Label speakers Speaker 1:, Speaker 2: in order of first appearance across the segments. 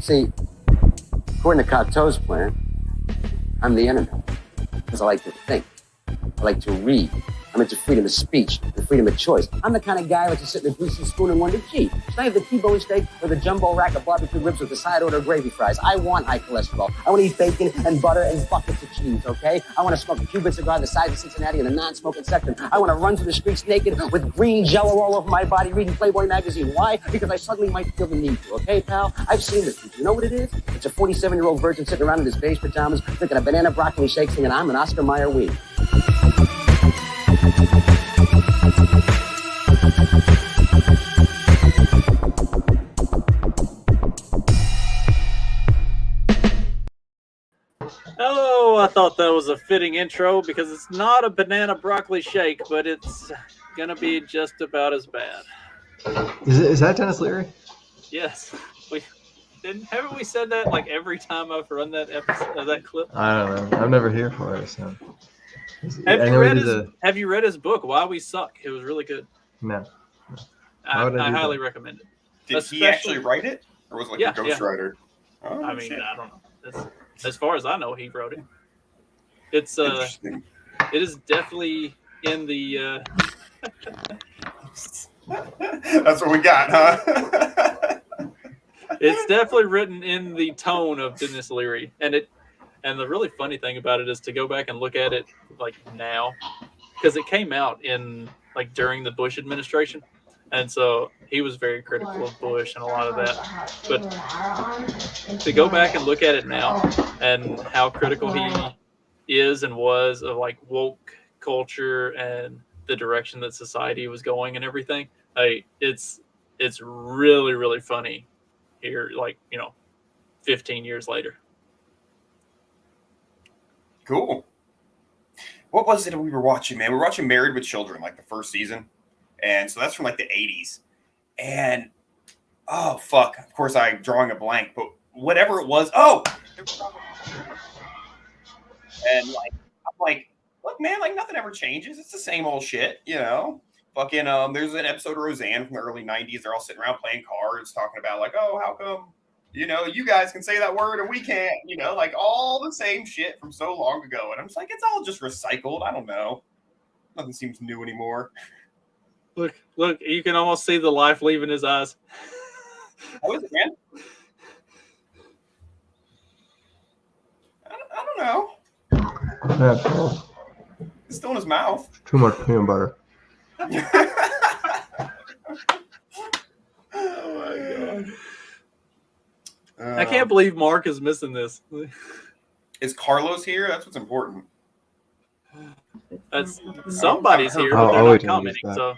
Speaker 1: See, according to Cocteau's plan, I'm the internet. Because I like to think. I like to read. I'm into freedom of speech and freedom of choice. I'm the kind of guy that can sit in a greasy spoon and wonder, gee, should I have the T-bone steak or the jumbo rack of barbecue ribs with the side order of gravy fries? I want high cholesterol. I want to eat bacon and butter and buckets of cheese, okay? I want to smoke a Cuban cigar the size of Cincinnati in a non-smoking section. I want to run through the streets naked with green jello all over my body reading Playboy magazine. Why? Because I suddenly might feel the need to, okay, pal? I've seen this. You know what it is? It's a 47-year-old virgin sitting around in his beige pajamas drinking a banana broccoli shake singing, I'm an Oscar Mayer weed.
Speaker 2: Oh, I thought that was a fitting intro because it's not a banana broccoli shake, but it's going to be just about as bad.
Speaker 3: Is that Dennis Leary?
Speaker 2: Yes. Haven't we said that like every time I've run that episode, that clip?
Speaker 3: I don't know. I'm never here for it. So.
Speaker 2: Have you read his book, Why We Suck? It was really good.
Speaker 3: No.
Speaker 2: I highly recommend it.
Speaker 4: Did he actually write it? Or was it like a ghostwriter?
Speaker 2: Yeah. Oh, I mean, I don't know. As far as I know, he wrote it. It's it is definitely in the
Speaker 4: That's what we got, huh?
Speaker 2: It's definitely written in the tone of Dennis Leary. And the really funny thing about it is to go back and look at it like now, because it came out in like during the Bush administration. And so he was very critical of Bush and a lot of that. But to go back and look at it now and how critical he is and was of like woke culture and the direction that society was going and everything, it's really, really funny here, like, 15 years later.
Speaker 4: Cool. What was it we were watching, man? We were watching Married with Children, like the first season. And so that's from like the 80s. And, oh, fuck. Of course, I'm drawing a blank. But whatever it was, and like, I'm like, look, man, like nothing ever changes. It's the same old shit, Fucking, there's an episode of Roseanne from the early 90s. They're all sitting around playing cards, talking about like, oh, how come, you guys can say that word and we can't, like all the same shit from so long ago. And I'm just like, it's all just recycled. I don't know. Nothing seems new anymore.
Speaker 2: Look, you can almost see the life leaving his eyes.
Speaker 4: How is it, man? I don't know.
Speaker 3: Yeah, cool.
Speaker 4: It's still in his mouth.
Speaker 3: Too much peanut butter.
Speaker 4: Oh my god!
Speaker 2: I can't believe Mark is missing this.
Speaker 4: Is Carlos here? That's what's important.
Speaker 2: Somebody's here, but they're not commenting. So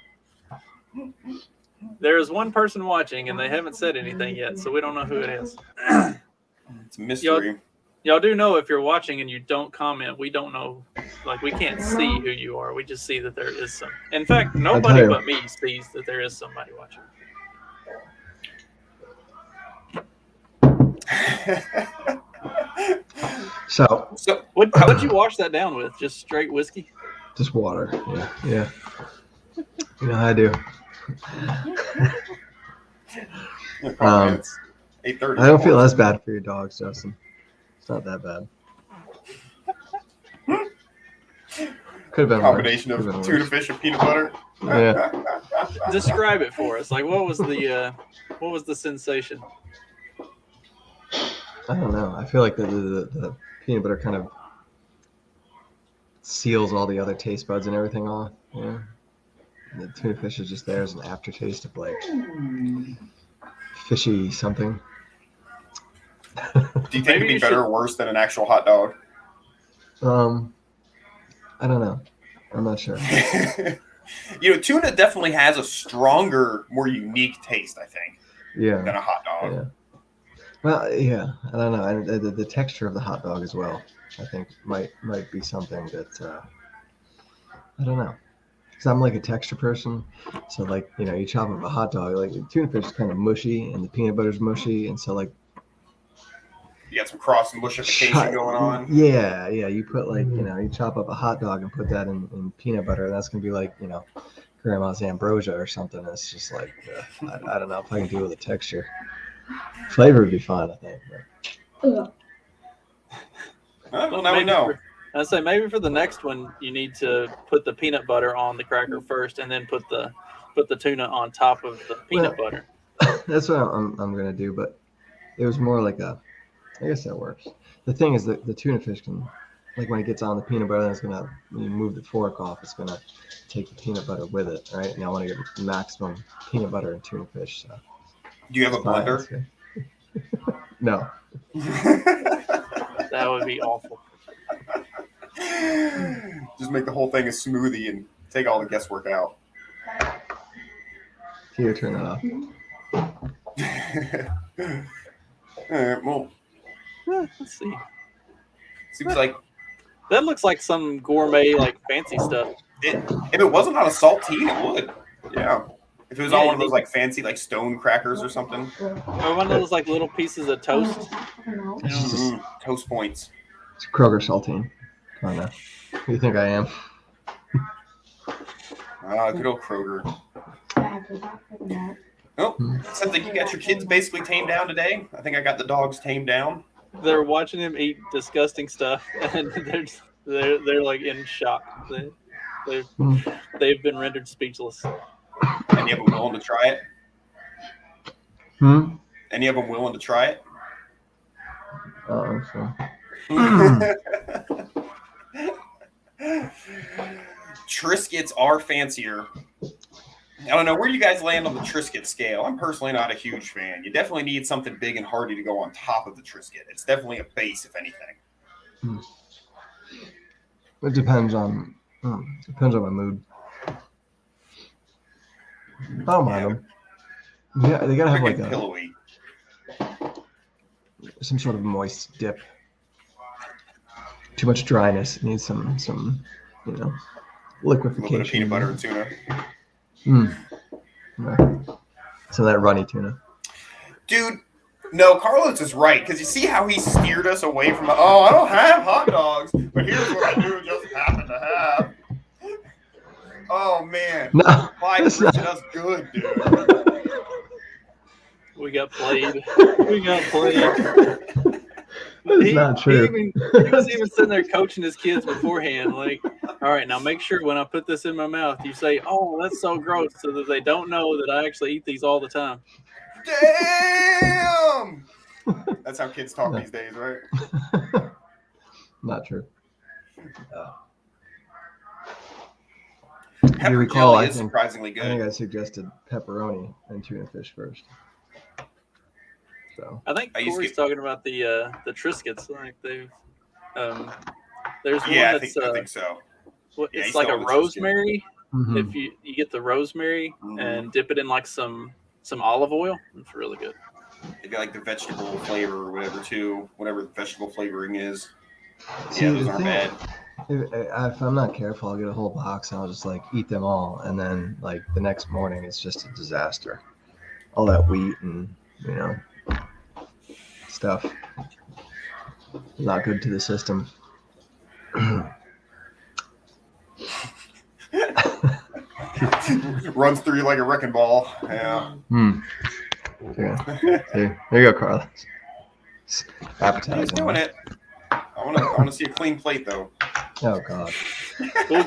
Speaker 2: there is one person watching, and they haven't said anything yet, so we don't know who it is.
Speaker 4: It's a mystery.
Speaker 2: Y'all do know if you're watching and you don't comment, we don't know. Like, we can't see who you are. We just see that there is some. In fact, nobody but me sees that there is somebody watching.
Speaker 3: So
Speaker 2: what'd you wash that down with? Just straight whiskey?
Speaker 3: Just water. Yeah. You know how I do.
Speaker 4: It's 8:30.
Speaker 3: I don't feel as bad for your dogs, Justin. It's not that bad. Could have been
Speaker 4: a combination
Speaker 3: worse.
Speaker 4: of tuna fish and peanut butter.
Speaker 3: Yeah.
Speaker 2: Describe it for us. Like, what was the sensation?
Speaker 3: I don't know. I feel like the peanut butter kind of seals all the other taste buds and everything off. Yeah. And the tuna fish is just there as an aftertaste of like fishy something.
Speaker 4: Do you think it'd be better or worse than an actual hot dog?
Speaker 3: I don't know. I'm not sure.
Speaker 4: Tuna definitely has a stronger, more unique taste, I think.
Speaker 3: Yeah.
Speaker 4: Than a hot dog.
Speaker 3: Yeah. Well, yeah. I don't know. The texture of the hot dog as well, I think might be something that I don't know. Because I'm like a texture person, so like you chop up a hot dog, like tuna fish is kind of mushy and the peanut butter's mushy, and so like.
Speaker 4: You got some cross and mushification going on.
Speaker 3: Yeah. You put like, you chop up a hot dog and put that in peanut butter. And that's going to be like, Grandma's ambrosia or something. It's just like, I don't know if I can deal with the texture. Flavor would be fun, I think. But...
Speaker 4: Well, now we know.
Speaker 2: I'd say maybe for the next one, you need to put the peanut butter on the cracker first, and then put the tuna on top of the peanut butter.
Speaker 3: That's what I'm gonna do, but it was more like I guess that works. The thing is that the tuna fish can, like when it gets on the peanut butter, then it's gonna, when you move the fork off, it's gonna take the peanut butter with it, right? And I want to get maximum peanut butter and tuna fish. So.
Speaker 4: Do you have a blender?
Speaker 3: No.
Speaker 2: That would be awful.
Speaker 4: Just make the whole thing a smoothie and take all the guesswork out.
Speaker 3: Here, turn that off.
Speaker 4: All right, well,
Speaker 2: let's see.
Speaker 4: Seems like
Speaker 2: that looks like some gourmet, like fancy stuff.
Speaker 4: If it wasn't on a saltine, it would. Yeah. If it was on one of those like fancy like stone crackers or something.
Speaker 2: Or one of those like little pieces of toast.
Speaker 4: Toast points.
Speaker 3: It's Kroger saltine. Come on now. Who do you think I am?
Speaker 4: Good old Kroger. Oh, sounds like you got your kids basically tamed down today. I think I got the dogs tamed down.
Speaker 2: They're watching him eat disgusting stuff, and they're like in shock. They've been rendered speechless.
Speaker 4: Any of them willing to try it? Any of them willing to try it?
Speaker 3: Oh, so.
Speaker 4: Triscuits are fancier. I don't know. Where do you guys land on the Triscuit scale? I'm personally not a huge fan. You definitely need something big and hearty to go on top of the Triscuit. It's definitely a base, if anything.
Speaker 3: It depends on my mood. I don't mind them. Yeah, they gotta have like
Speaker 4: pillowy.
Speaker 3: Some sort of moist dip. Too much dryness. It needs some liquefication.
Speaker 4: A little bit of peanut butter and tuna.
Speaker 3: Some of that runny tuna.
Speaker 4: Dude, no, Carlos is right, because you see how he steered us away from I don't have hot dogs, but here's what I do just happen to have. Oh, man.
Speaker 3: No,
Speaker 4: Clyde preaching us good, dude.
Speaker 2: We got played.
Speaker 3: That's not true.
Speaker 2: He was even sitting there coaching his kids beforehand. Like, all right, now make sure when I put this in my mouth, you say, "Oh, that's so gross," so that they don't know that I actually eat these all the time.
Speaker 4: Damn! That's how kids talk these days, right?
Speaker 3: Not true.
Speaker 4: Pepper
Speaker 3: you recall,
Speaker 4: jelly is surprisingly good.
Speaker 3: I think I suggested pepperoni and tuna fish first. So
Speaker 2: I think Corey's talking about the Triscuits. Like they've there's one
Speaker 4: I
Speaker 2: that's
Speaker 4: think so.
Speaker 2: It's like a rosemary.
Speaker 3: Mm-hmm.
Speaker 2: If you get the rosemary and dip it in like some olive oil, it's really good.
Speaker 4: Maybe like the vegetable flavor or whatever too, whatever the vegetable flavoring is.
Speaker 3: See,
Speaker 4: yeah, those aren't bad.
Speaker 3: If I'm not careful, I'll get a whole box and I'll just like eat them all, and then like the next morning it's just a disaster. All that wheat and stuff, not good to the system.
Speaker 4: Runs through you like a wrecking ball. Yeah.
Speaker 3: There you go, Carlos. Appetizing.
Speaker 4: He's doing it. I want to see a clean plate though.
Speaker 3: Oh God.
Speaker 2: We'll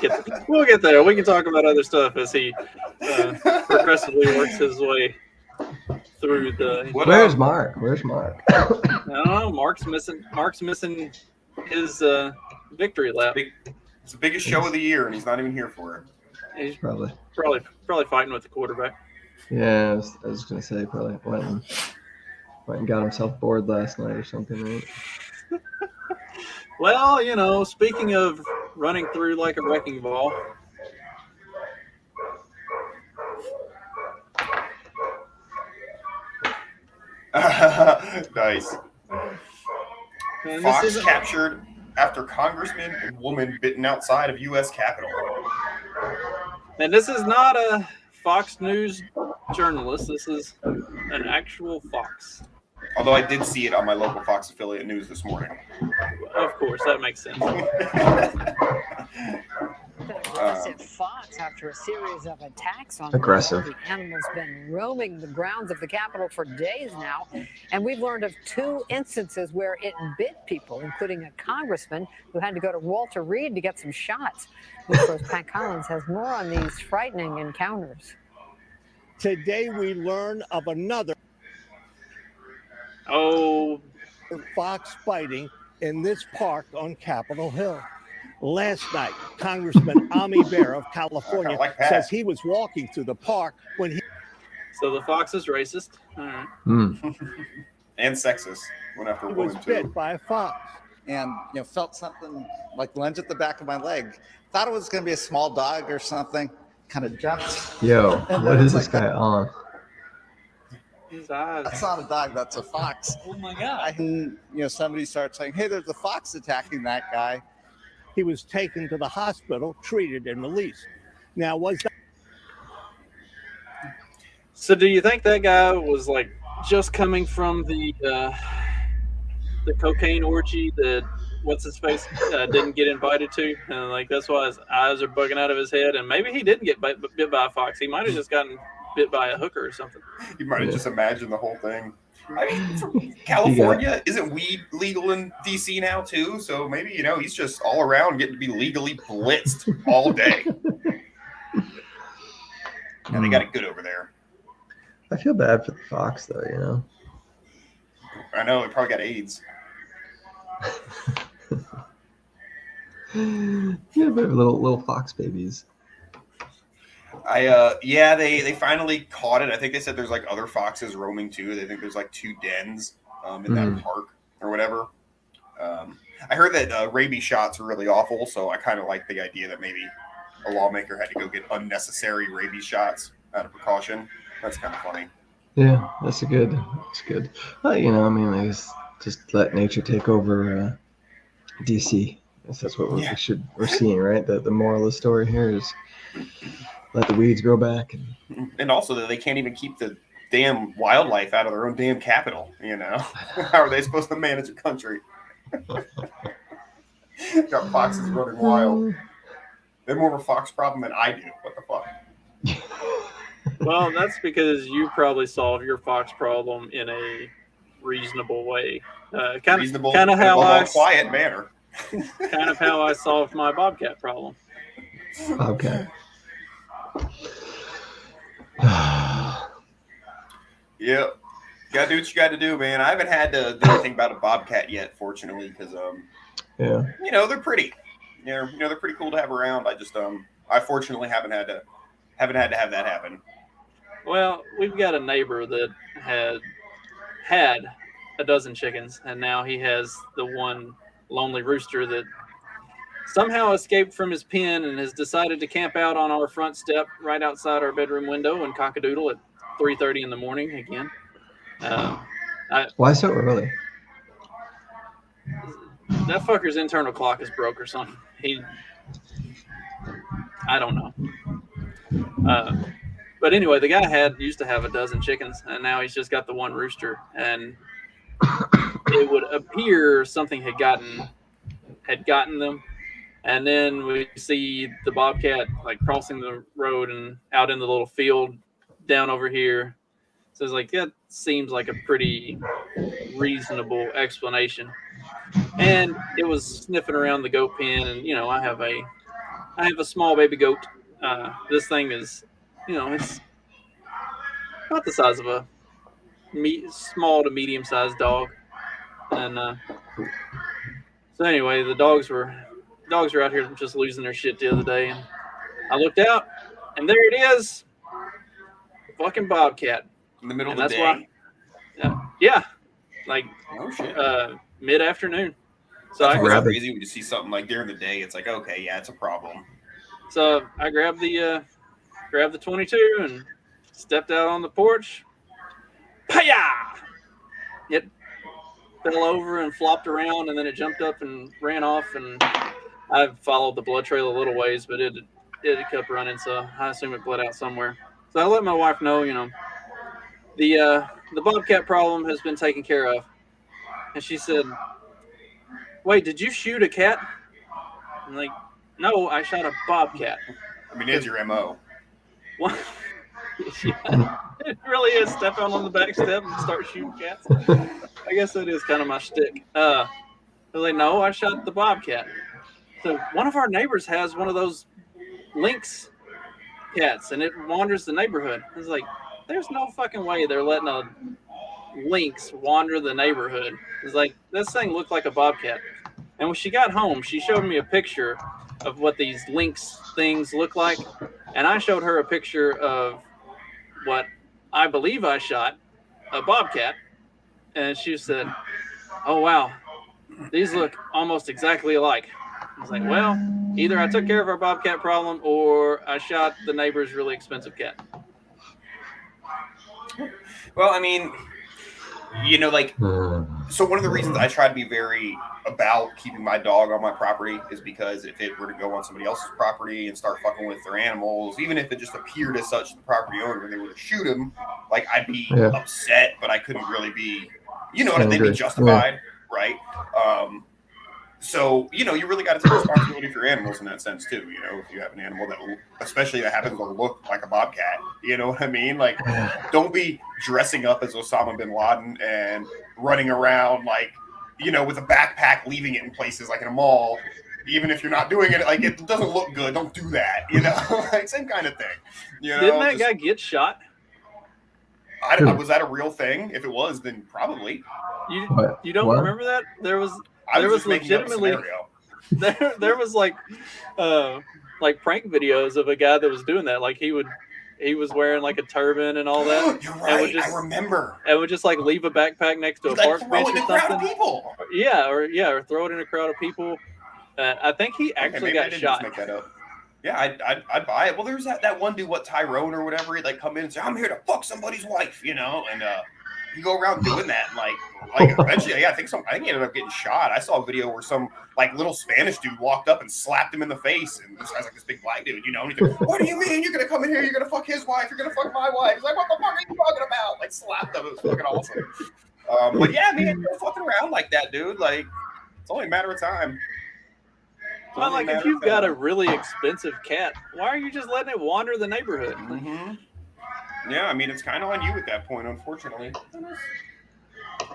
Speaker 2: get there. We can talk about other stuff as he progressively works his way through the.
Speaker 3: Where's Mark?
Speaker 2: I don't know. Mark's missing his victory lap.
Speaker 4: It's the biggest show of the year, and he's not even here for it.
Speaker 2: He's
Speaker 3: probably
Speaker 2: fighting with the quarterback.
Speaker 3: Yeah, I was gonna say probably went and got himself bored last night or something, right?
Speaker 2: Well, speaking of running through like a wrecking ball.
Speaker 4: Nice. Fox captured after congressman and woman bitten outside of U.S. Capitol.
Speaker 2: And this is not a Fox News journalist. This is an actual Fox.
Speaker 4: Although I did see it on my local Fox affiliate news this morning.
Speaker 2: Of course, that makes sense.
Speaker 5: aggressive fox after a series of attacks on
Speaker 3: Aggressive.
Speaker 5: The animal's been roaming the grounds of the Capitol for days now, and we've learned of 2 instances where it bit people, including a congressman who had to go to Walter Reed to get some shots. News 4's Pat Collins has more on these frightening encounters.
Speaker 6: Today we learn of another fox fighting in this park on Capitol Hill. Last night, Congressman Ami Bear of California says he was walking through the park when he...
Speaker 2: So the fox is racist. All right.
Speaker 4: And sexist. Went after a woman,
Speaker 6: was bit by a fox.
Speaker 7: And felt something like lunge at the back of my leg. Thought it was going to be a small dog or something. Kind of jumped.
Speaker 3: Yo, what is this guy on?
Speaker 2: His eyes.
Speaker 7: That's not a dog. That's a fox.
Speaker 2: Oh my god!
Speaker 7: And somebody started saying, "Hey, there's a fox attacking that guy."
Speaker 6: He was taken to the hospital, treated, and released. Now, was that...
Speaker 2: So, do you think that guy was like just coming from the cocaine orgy that what's his face didn't get invited to, and like that's why his eyes are bugging out of his head? And maybe he didn't get bit by a fox. He might have just gotten bit by a hooker or something.
Speaker 4: You might have just imagined the whole thing. I mean, from California, isn't weed legal in DC now too? So maybe he's just all around getting to be legally blitzed all day. And they got it good over there.
Speaker 3: I feel bad for the fox, though.
Speaker 4: I know, it probably got AIDS.
Speaker 3: Yeah, but little fox babies.
Speaker 4: They finally caught it. I think they said there's like other foxes roaming too. They think there's like 2 dens in that park or whatever. I heard that rabies shots are really awful, so I kind of like the idea that maybe a lawmaker had to go get unnecessary rabies shots out of precaution. That's kind of funny.
Speaker 3: Yeah, that's good. Just let nature take over DC. That's what we're seeing, right? The moral of the story here is let the weeds grow back.
Speaker 4: And also that they can't even keep the damn wildlife out of their own damn capital, How are they supposed to manage a country? Got foxes running wild. They have more of a fox problem than I do. What the fuck?
Speaker 2: Well, that's because you probably solve your fox problem in a reasonable way. Kind of how I
Speaker 4: quiet manner.
Speaker 2: Kind of how I solved my bobcat problem.
Speaker 3: Okay.
Speaker 4: Yep. Gotta do what you gotta do, man. I haven't had to do anything about a bobcat yet, fortunately, because they're pretty. They're pretty cool to have around. I just I fortunately haven't had to have that happen.
Speaker 2: Well, we've got a neighbor that had a dozen chickens, and now he has the one lonely rooster that somehow escaped from his pen and has decided to camp out on our front step right outside our bedroom window and cock-a-doodle at 3:30 in the morning again.
Speaker 3: Why so early?
Speaker 2: That fucker's internal clock is broke or something. I don't know. But anyway, the guy used to have a dozen chickens, and now he's just got the one rooster. And it would appear something had gotten them. And then we see the bobcat like crossing the road and out in the little field down over here. So it's like, that seems like a pretty reasonable explanation. And it was sniffing around the goat pen, and I have a small baby goat. This thing is, it's about the size of a small to medium sized dog. And so anyway, the dogs were out here just losing their shit the other day, and I looked out, and there it is, fucking bobcat
Speaker 4: in the middle of the day.
Speaker 2: Like
Speaker 4: oh shit,
Speaker 2: mid-afternoon. So
Speaker 4: that's crazy when you see something like during the day. It's like, okay, yeah, it's a problem.
Speaker 2: So I grabbed the 22 and stepped out on the porch. Paya! It fell over and flopped around, and then it jumped up and ran off. And I followed the blood trail a little ways, but it kept running, so I assume it bled out somewhere. So I let my wife know, the bobcat problem has been taken care of. And she said, "Wait, did you shoot a cat?" I'm like, "No, I shot a bobcat."
Speaker 4: I mean, it's your MO.
Speaker 2: Well, yeah, it really is. Step out on the back step and start shooting cats. I guess that is kind of my shtick. They're like, no, I shot the bobcat. So one of our neighbors has one of those lynx cats, and it wanders the neighborhood. It's like, there's no fucking way they're letting a lynx wander the neighborhood. It's like, this thing looked like a bobcat. And when she got home, she showed me a picture of what these lynx things look like. And I showed her a picture of what I believe I shot, a bobcat. And she said, oh, wow, these look almost exactly alike. I was like, well, either I took care of our bobcat problem or I shot the neighbor's really expensive cat.
Speaker 4: Well, I mean, you know, like, so one of the reasons I try to be very about keeping my dog on my property is because if it were to go on somebody else's property and start fucking with their animals, even if it just appeared as such to the property owner and they were to shoot him, like, I'd be upset, but I couldn't really be, you know, they'd be justified, right? So, you know, you really got to take responsibility for your animals in that sense, too. You know, if you have an animal that, especially that happens to look like a bobcat, you know what I mean? Like, don't be dressing up as Osama bin Laden and running around, like, you know, with a backpack, leaving it in places like in a mall. Even if you're not doing it, like, it doesn't look good. Don't do that, you know? Like, same kind of thing. You know?
Speaker 2: Didn't that guy get shot?
Speaker 4: Was that a real thing? If it was, then probably.
Speaker 2: You don't remember that? There was legitimately there was like prank videos of a guy that was doing that. Like he was wearing like a turban and all that.
Speaker 4: You're right. I remember.
Speaker 2: And would just like leave a backpack next to a park bench or something.
Speaker 4: People.
Speaker 2: Yeah, or throw it in a crowd of people. I think he actually got shot.
Speaker 4: Make that up. Yeah, I'd buy it. Well, there's that one dude, Tyrone or whatever, he'd like come in and say, I'm here to fuck somebody's wife, you know, and you go around doing that, and like eventually, yeah, I think he ended up getting shot. I saw a video where some like little Spanish dude walked up and slapped him in the face, and this guy's like this big black dude, you know, and he's like, what do you mean you're gonna come in here? You're gonna fuck his wife? You're gonna fuck my wife? He's like, what the fuck are you talking about? Like slapped him. It was fucking awesome. But yeah, man, you're fucking around like that, dude. Like it's only a matter of time.
Speaker 2: Well, like if you've got a really expensive cat, why are you just letting it wander the neighborhood?
Speaker 4: Mm-hmm. Yeah, I mean, it's kind of on you at that point, unfortunately.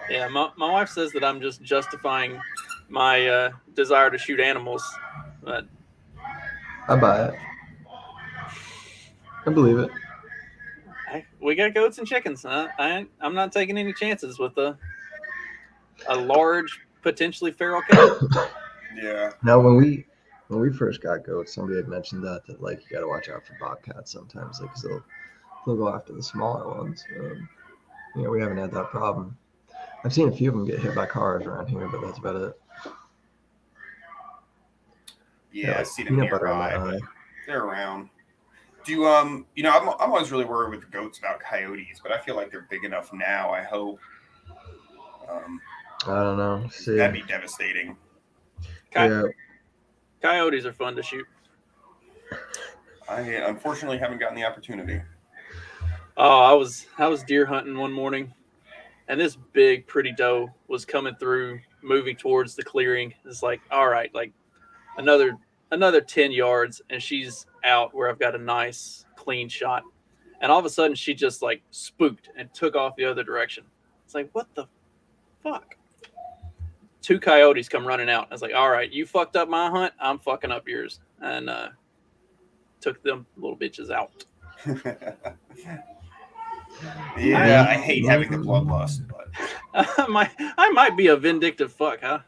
Speaker 2: Yeah, my wife says that I'm just justifying my desire to shoot animals, but
Speaker 3: I buy it. I believe it.
Speaker 2: We got goats and chickens. I'm not taking any chances with a large, potentially feral cat.
Speaker 4: Yeah.
Speaker 3: Now, when we first got goats, somebody had mentioned that like you got to watch out for bobcats sometimes, like 'cause they'll go after the smaller ones. You know, we haven't had that problem. I've seen a few of them get hit by cars around here, but that's about it.
Speaker 4: Yeah, I've seen them nearby, but they're around. Do you you know, I'm always really worried with goats about coyotes, but I feel like they're big enough now. I hope.
Speaker 3: I don't know. See,
Speaker 4: that'd be devastating.
Speaker 2: Coyotes are fun to shoot.
Speaker 4: I unfortunately haven't gotten the opportunity.
Speaker 2: Oh, I was deer hunting one morning, and this big, pretty doe was coming through, moving towards the clearing. It's like, all right, like another 10 yards, and she's out where I've got a nice, clean shot. And all of a sudden, she just like spooked and took off the other direction. It's like, what the fuck? 2 coyotes come running out. I was like, all right, you fucked up my hunt. I'm fucking up yours. And took them little bitches out.
Speaker 4: Yeah, I hate having the bloodlust, but
Speaker 2: I might be a vindictive fuck, huh?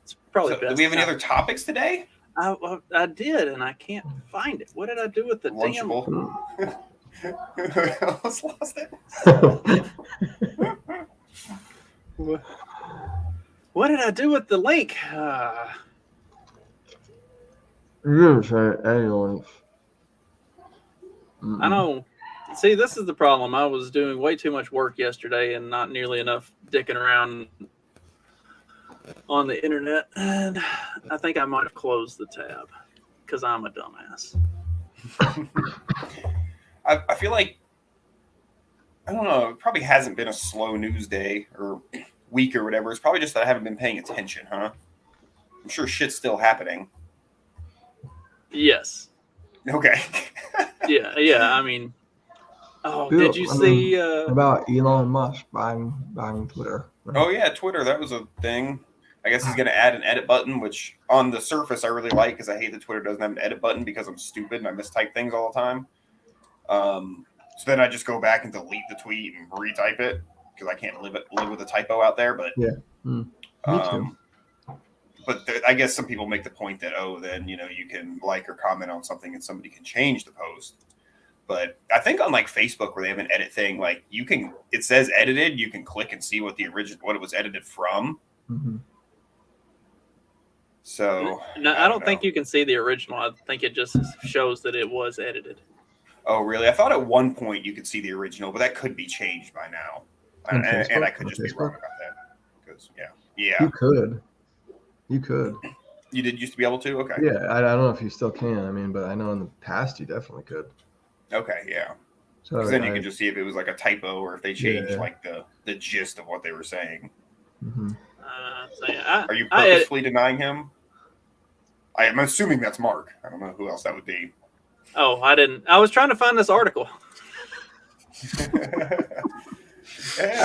Speaker 2: It's probably best.
Speaker 4: Do we have any other topics today?
Speaker 2: I did, and I can't find it. What did I do with the
Speaker 4: Lunchable. I almost lost it.
Speaker 2: What did I do with the link?
Speaker 3: You're gonna try any link.
Speaker 2: I know. See, this is the problem. I was doing way too much work yesterday and not nearly enough dicking around on the internet. And I think I might have closed the tab because I'm a dumbass.
Speaker 4: I feel like, I don't know, it probably hasn't been a slow news day or week or whatever. It's probably just that I haven't been paying attention, huh? I'm sure shit's still happening.
Speaker 2: Yes.
Speaker 4: Okay.
Speaker 2: Yeah. I mean, did you
Speaker 3: I
Speaker 2: see?
Speaker 3: mean, about Elon Musk buying Twitter?
Speaker 4: Oh yeah, Twitter. That was a thing. I guess he's going to add an edit button, which on the surface I really like because I hate that Twitter doesn't have an edit button because I'm stupid and I mistype things all the time. So then I just go back and delete the tweet and retype it because I can't live with a typo out there. But
Speaker 3: yeah, me too.
Speaker 4: But I guess some people make the point that then you can like or comment on something and somebody can change the post. But I think on like Facebook where they have an edit thing, like it says edited, you can click and see what it was edited from.
Speaker 3: Mm-hmm.
Speaker 4: So
Speaker 2: no, I don't think you can see the original. I think it just shows that it was edited.
Speaker 4: Oh, really? I thought at one point you could see the original, but that could be changed by now. And I could just be wrong about that. Because yeah, you could. You did used to be able to? Okay.
Speaker 3: Yeah, I don't know if you still can. I mean, but I know in the past you definitely could.
Speaker 4: Okay, yeah.
Speaker 3: So
Speaker 4: because then you can just see if it was like a typo or if they changed like the gist of what they were saying.
Speaker 3: Mm-hmm.
Speaker 4: Are you purposefully denying him? I'm assuming that's Mark. I don't know who else that would be.
Speaker 2: Oh, I didn't. I was trying to find this article.
Speaker 8: I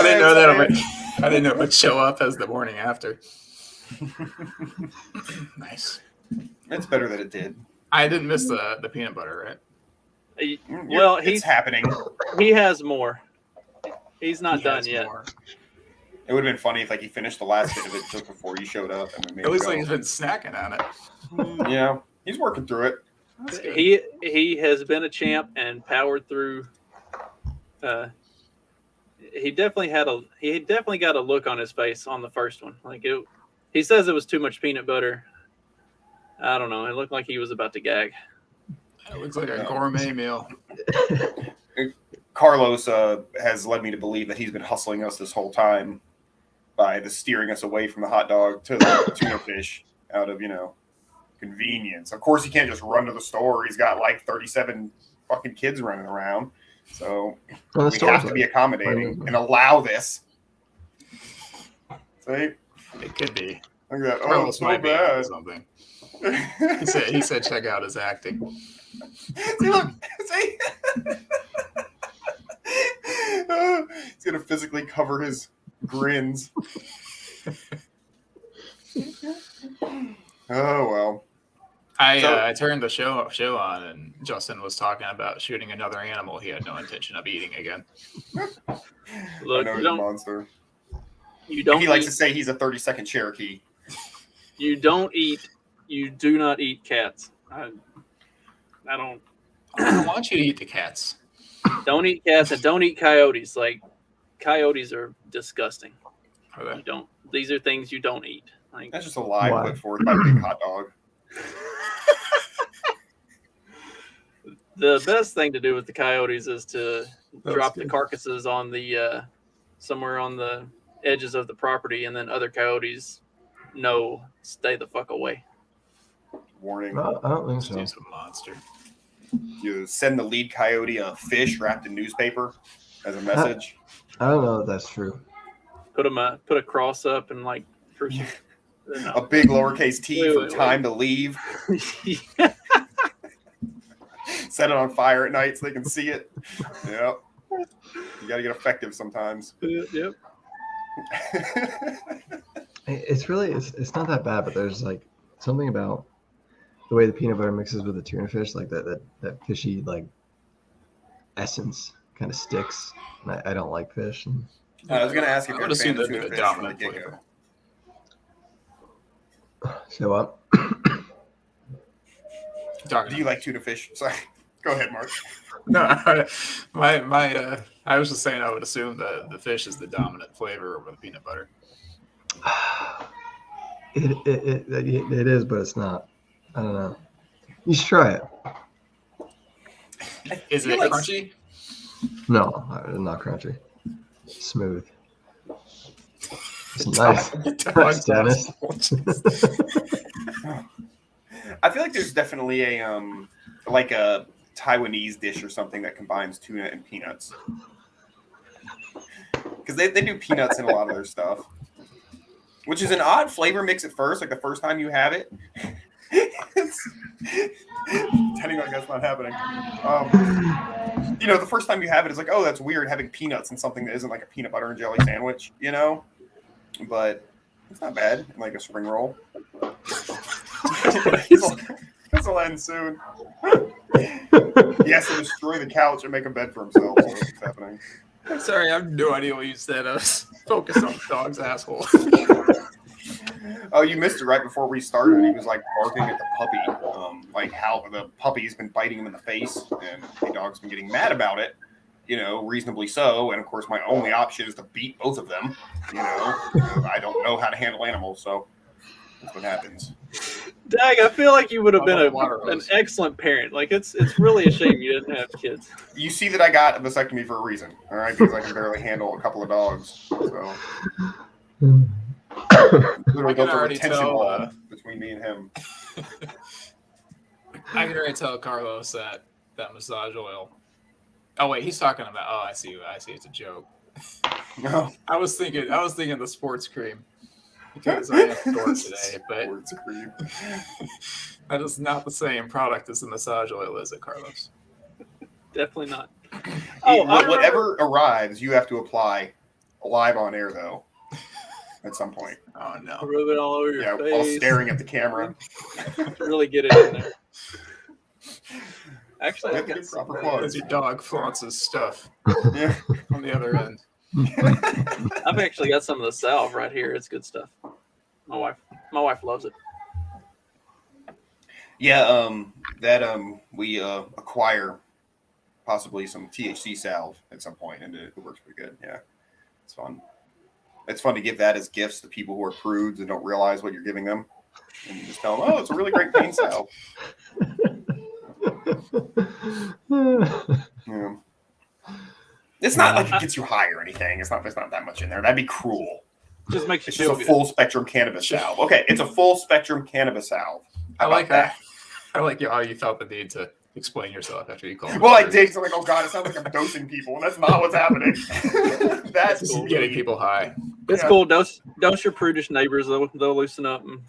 Speaker 8: didn't know that. I didn't know it would show up as the morning after. Nice.
Speaker 4: It's better that it did.
Speaker 8: I didn't miss the peanut butter, right?
Speaker 2: Well,
Speaker 4: it's happening.
Speaker 2: He has more. He's not done yet.
Speaker 8: More.
Speaker 4: It would have been funny if he finished the last bit of it just before you showed up. And then
Speaker 8: at least he's been snacking on it.
Speaker 4: Yeah, he's working through
Speaker 2: it. He has been a champ and powered through. He definitely got a look on his face on the first one. He says it was too much peanut butter. I don't know. It looked like he was about to gag.
Speaker 8: It looks like a gourmet meal.
Speaker 4: Carlos has led me to believe that he's been hustling us this whole time by steering us away from the hot dog to the tuna fish out of, convenience. Of course, he can't just run to the store. He's got like 37 fucking kids running around. So we have to be accommodating and allow this. See?
Speaker 8: It could be.
Speaker 4: Look at that. Oh, it's so bad.
Speaker 8: Something. He said check out his acting.
Speaker 4: See, look. See? He's going to physically cover his grins. Oh, well.
Speaker 8: I turned the show on, and Justin was talking about shooting another animal he had no intention of eating again.
Speaker 2: Look,
Speaker 4: I know he's a monster.
Speaker 2: He
Speaker 4: likes to say he's a 30-second Cherokee.
Speaker 2: You do not eat cats. I don't
Speaker 8: want you to eat the cats.
Speaker 2: Don't eat cats and don't eat coyotes. Like, coyotes are disgusting. You don't. These are things you don't eat. Like,
Speaker 4: that's just a lie put forth by Big Hot Dog.
Speaker 2: The best thing to do with the coyotes is to drop the carcasses on the somewhere on the edges of the property, and then other coyotes know stay the fuck away.
Speaker 4: Warning.
Speaker 3: I don't think so.
Speaker 8: He's a monster.
Speaker 4: You send the lead coyote a fish wrapped in newspaper as a message.
Speaker 3: I don't know if that's true.
Speaker 2: Put a cross up and like
Speaker 4: a big lowercase t for time to leave. Set it on fire at night so they can see it. Yep. You got to get effective sometimes.
Speaker 2: Yep.
Speaker 3: It's not that bad, but there's like something about the way the peanut butter mixes with the tuna fish, like that fishy like essence kind of sticks. And I don't like fish. And
Speaker 4: I was gonna ask if you're a fan of tuna fish from the
Speaker 8: get-go.
Speaker 3: So what?
Speaker 4: Do you like tuna fish? Sorry. Go ahead, Mark.
Speaker 8: No, I was just saying I would assume that the fish is the dominant flavor over the peanut butter.
Speaker 3: It is, but it's not. I don't know. You should try it.
Speaker 8: Is it crunchy?
Speaker 3: No, not crunchy. Smooth. It's nice. Thanks, Dennis.
Speaker 4: I feel like there's definitely a Taiwanese dish or something that combines tuna and peanuts. Because they do peanuts in a lot of their stuff. which is an odd flavor mix at first. Like the first time you have it, pretending like that's not happening. The first time you have it, it's like, oh, that's weird having peanuts in something that isn't like a peanut butter and jelly sandwich, But it's not bad in like a spring roll. This will end soon. He has to destroy the couch and make a bed for himself. So that's what's happening.
Speaker 8: I'm sorry, I have no idea what you said. I was focused on the dog's asshole.
Speaker 4: Oh, you missed it right before we started. He was like barking at the puppy, like how the puppy's been biting him in the face, and the dog's been getting mad about it. Reasonably so. And of course, my only option is to beat both of them. I don't know how to handle animals, so that's what happens.
Speaker 2: Dag, I feel like you would have been an excellent parent. Like it's really a shame you didn't have kids.
Speaker 4: You see that I got a vasectomy for a reason, all right? Because I can barely handle a couple of dogs. So literally built a retention wall between me and him.
Speaker 8: I can already tell Carlos that massage oil. Oh wait, he's talking about. Oh, I see. It's a joke.
Speaker 4: No,
Speaker 8: I was thinking the sports cream. Because I am short today, but that is not the same product as the massage oil, is it, Carlos?
Speaker 2: Definitely not.
Speaker 4: Whatever arrives, you have to apply live on air, though, at some point.
Speaker 8: Oh, no.
Speaker 2: Rub it all over your face.
Speaker 4: While staring at the camera.
Speaker 2: Really get it in there. Actually, I guess
Speaker 8: as your dog flaunts his stuff
Speaker 4: Yeah.
Speaker 8: on the other end.
Speaker 2: I've actually got some of the salve right here. It's good stuff. My wife loves it.
Speaker 4: Yeah, we acquire possibly some THC salve at some point, and it works pretty good. Yeah, it's fun. It's fun to give that as gifts to people who are prudes and don't realize what you're giving them, and you just tell them, "Oh, it's a really great pain salve." Yeah. It's not like it gets you high or anything. It's not that much in there. That'd be cruel.
Speaker 2: Just makes you
Speaker 4: It's
Speaker 2: feel
Speaker 4: just a
Speaker 2: good.
Speaker 4: full spectrum cannabis salve. Okay, it's a full spectrum cannabis salve.
Speaker 8: I like that. I like how you felt the need to explain yourself after you called.
Speaker 4: Well, I did. So I'm like, oh god, it sounds like I'm dosing people, and that's not what's happening. That's
Speaker 2: cool.
Speaker 8: Getting people high.
Speaker 2: It's cool. Dose your prudish neighbors. They'll loosen up and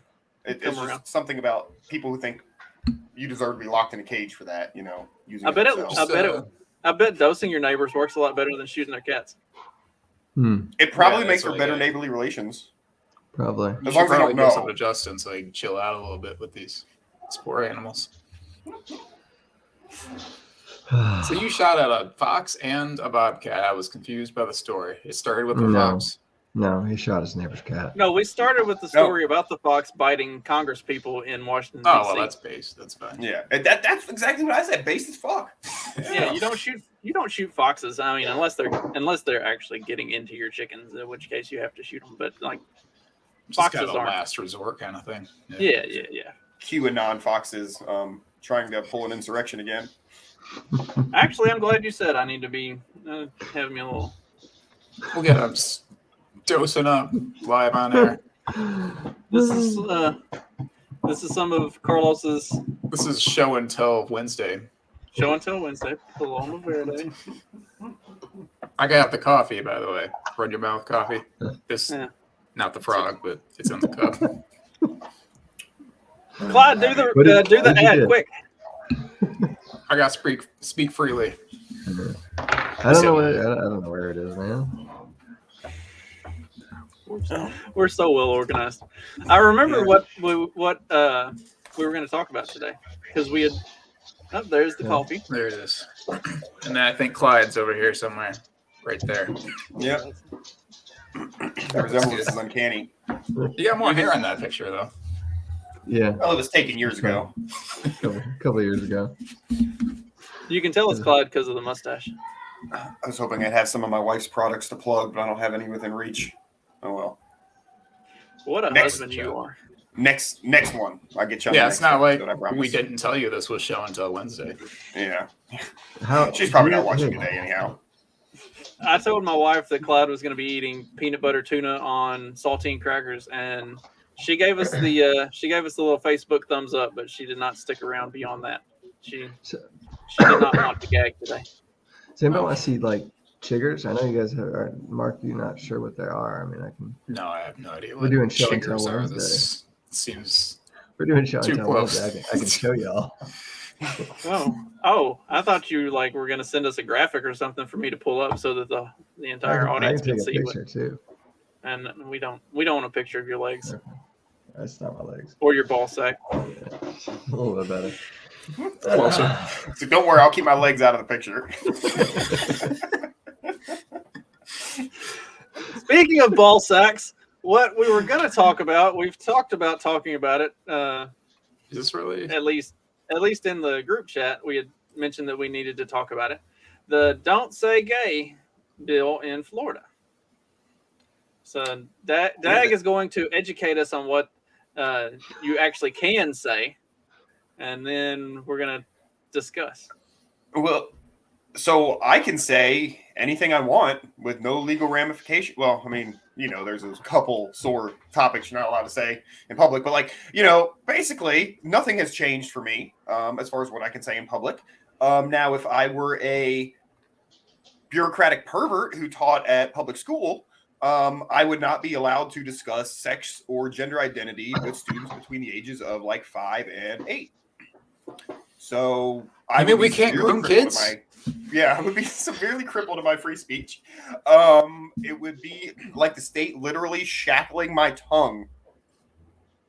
Speaker 4: It's
Speaker 2: come
Speaker 4: just
Speaker 2: around.
Speaker 4: something about people who think you deserve to be locked in a cage for that. Using
Speaker 2: I bet
Speaker 4: themselves.
Speaker 2: I bet dosing your neighbors works a lot better than shooting their cats.
Speaker 4: It probably
Speaker 8: Yeah,
Speaker 4: makes
Speaker 8: that's
Speaker 4: for
Speaker 8: really
Speaker 4: better
Speaker 8: good.
Speaker 4: neighborly relations.
Speaker 3: Probably.
Speaker 8: You
Speaker 4: As
Speaker 8: should
Speaker 4: long as I
Speaker 8: probably
Speaker 4: don't
Speaker 8: give some
Speaker 4: know.
Speaker 8: to Justin so he can chill out a little bit with these poor animals. So you shot at a fox and a bobcat. I was confused by the story. It started with the fox.
Speaker 3: No, he shot his neighbor's cat.
Speaker 2: No, we started with the story about the fox biting Congress people in Washington, D.C.
Speaker 8: Oh, well, that's base. That's fine.
Speaker 4: Yeah, that's exactly what I said. Base as fuck.
Speaker 2: Yeah, you don't shoot foxes. I mean, unless they're actually getting into your chickens, in which case you have to shoot them. But like
Speaker 8: Just kind
Speaker 2: foxes
Speaker 8: of a
Speaker 2: aren't.
Speaker 8: last resort kind of thing.
Speaker 2: Yeah.
Speaker 4: QAnon foxes trying to pull an insurrection again.
Speaker 2: Actually, I'm glad you said I need to be having me a little.
Speaker 8: We'll get up, dosing up live on air.
Speaker 2: This is some of Carlos's
Speaker 8: This is show and tell Wednesday.
Speaker 2: show and tell Wednesday. Paloma Verde.
Speaker 8: I got the coffee, by the way. Run your mouth coffee. This,
Speaker 2: Yeah.
Speaker 8: not the frog, but it's in the cup.
Speaker 2: Clyde, do the ad quick.
Speaker 8: I got speak freely.
Speaker 3: I don't know where it is, man.
Speaker 2: We're so well organized. I remember what we were going to talk about today because we had. Oh, there's the coffee.
Speaker 8: There it is. And then I think Clyde's over here somewhere, right there.
Speaker 4: Yep. The resemblance is uncanny.
Speaker 8: You got more hair in that picture, though.
Speaker 3: Yeah,
Speaker 4: Well, it was taken years ago.
Speaker 3: couple years ago.
Speaker 2: You can tell it's Clyde because of the mustache.
Speaker 4: I was hoping I'd have some of my wife's products to plug, but I don't have any within reach. Oh well.
Speaker 2: What a
Speaker 4: Next
Speaker 2: husband you are.
Speaker 4: Next one. I'll get you on the
Speaker 8: Yeah,
Speaker 4: next
Speaker 8: it's not like
Speaker 4: episode, I promise.
Speaker 8: we didn't tell you this was show until Wednesday.
Speaker 4: Yeah.
Speaker 3: How?
Speaker 4: She's probably not watching today anyhow.
Speaker 2: I told my wife that Clyde was going to be eating peanut butter tuna on saltine crackers, and she gave us the little Facebook thumbs up, but she did not stick around beyond that. She did not want to gag today.
Speaker 3: Does anybody want to see like chiggers? I know you guys are. Mark, you're not sure what they are. I mean, I can.
Speaker 8: No, I have no idea.
Speaker 3: We're doing show and tell
Speaker 8: chiggers are.
Speaker 3: Wednesday.
Speaker 8: This seems
Speaker 3: We're doing show and
Speaker 8: too
Speaker 3: tell
Speaker 8: close.
Speaker 3: Wednesday. I can show y'all.
Speaker 2: Oh! I thought you were gonna send us a graphic or something for me to pull up so that the entire audience can see
Speaker 3: I can take a picture too.
Speaker 2: And we don't want a picture of your legs.
Speaker 3: Okay. That's not my legs.
Speaker 2: Or your ball sack.
Speaker 3: A little bit better.
Speaker 8: Closer.
Speaker 4: So don't worry, I'll keep my legs out of the picture.
Speaker 2: Speaking of ball sacks, what we were going to talk about, we've talked about talking about it.
Speaker 8: Is this really?
Speaker 2: At least in the group chat, we had mentioned that we needed to talk about it. The Don't Say Gay bill in Florida. So Dag is going to educate us on what you actually can say, and then we're going to discuss.
Speaker 4: Well, so I can say anything I want with no legal ramification. Well, I mean, there's a couple sore topics you're not allowed to say in public, but basically nothing has changed for me as far as what I can say in public. Now, if I were a bureaucratic pervert who taught at public school, I would not be allowed to discuss sex or gender identity with students between the ages of 5 and 8. So
Speaker 8: we can't groom kids.
Speaker 4: I would be severely crippled in my free speech. It would be like the state literally shackling my tongue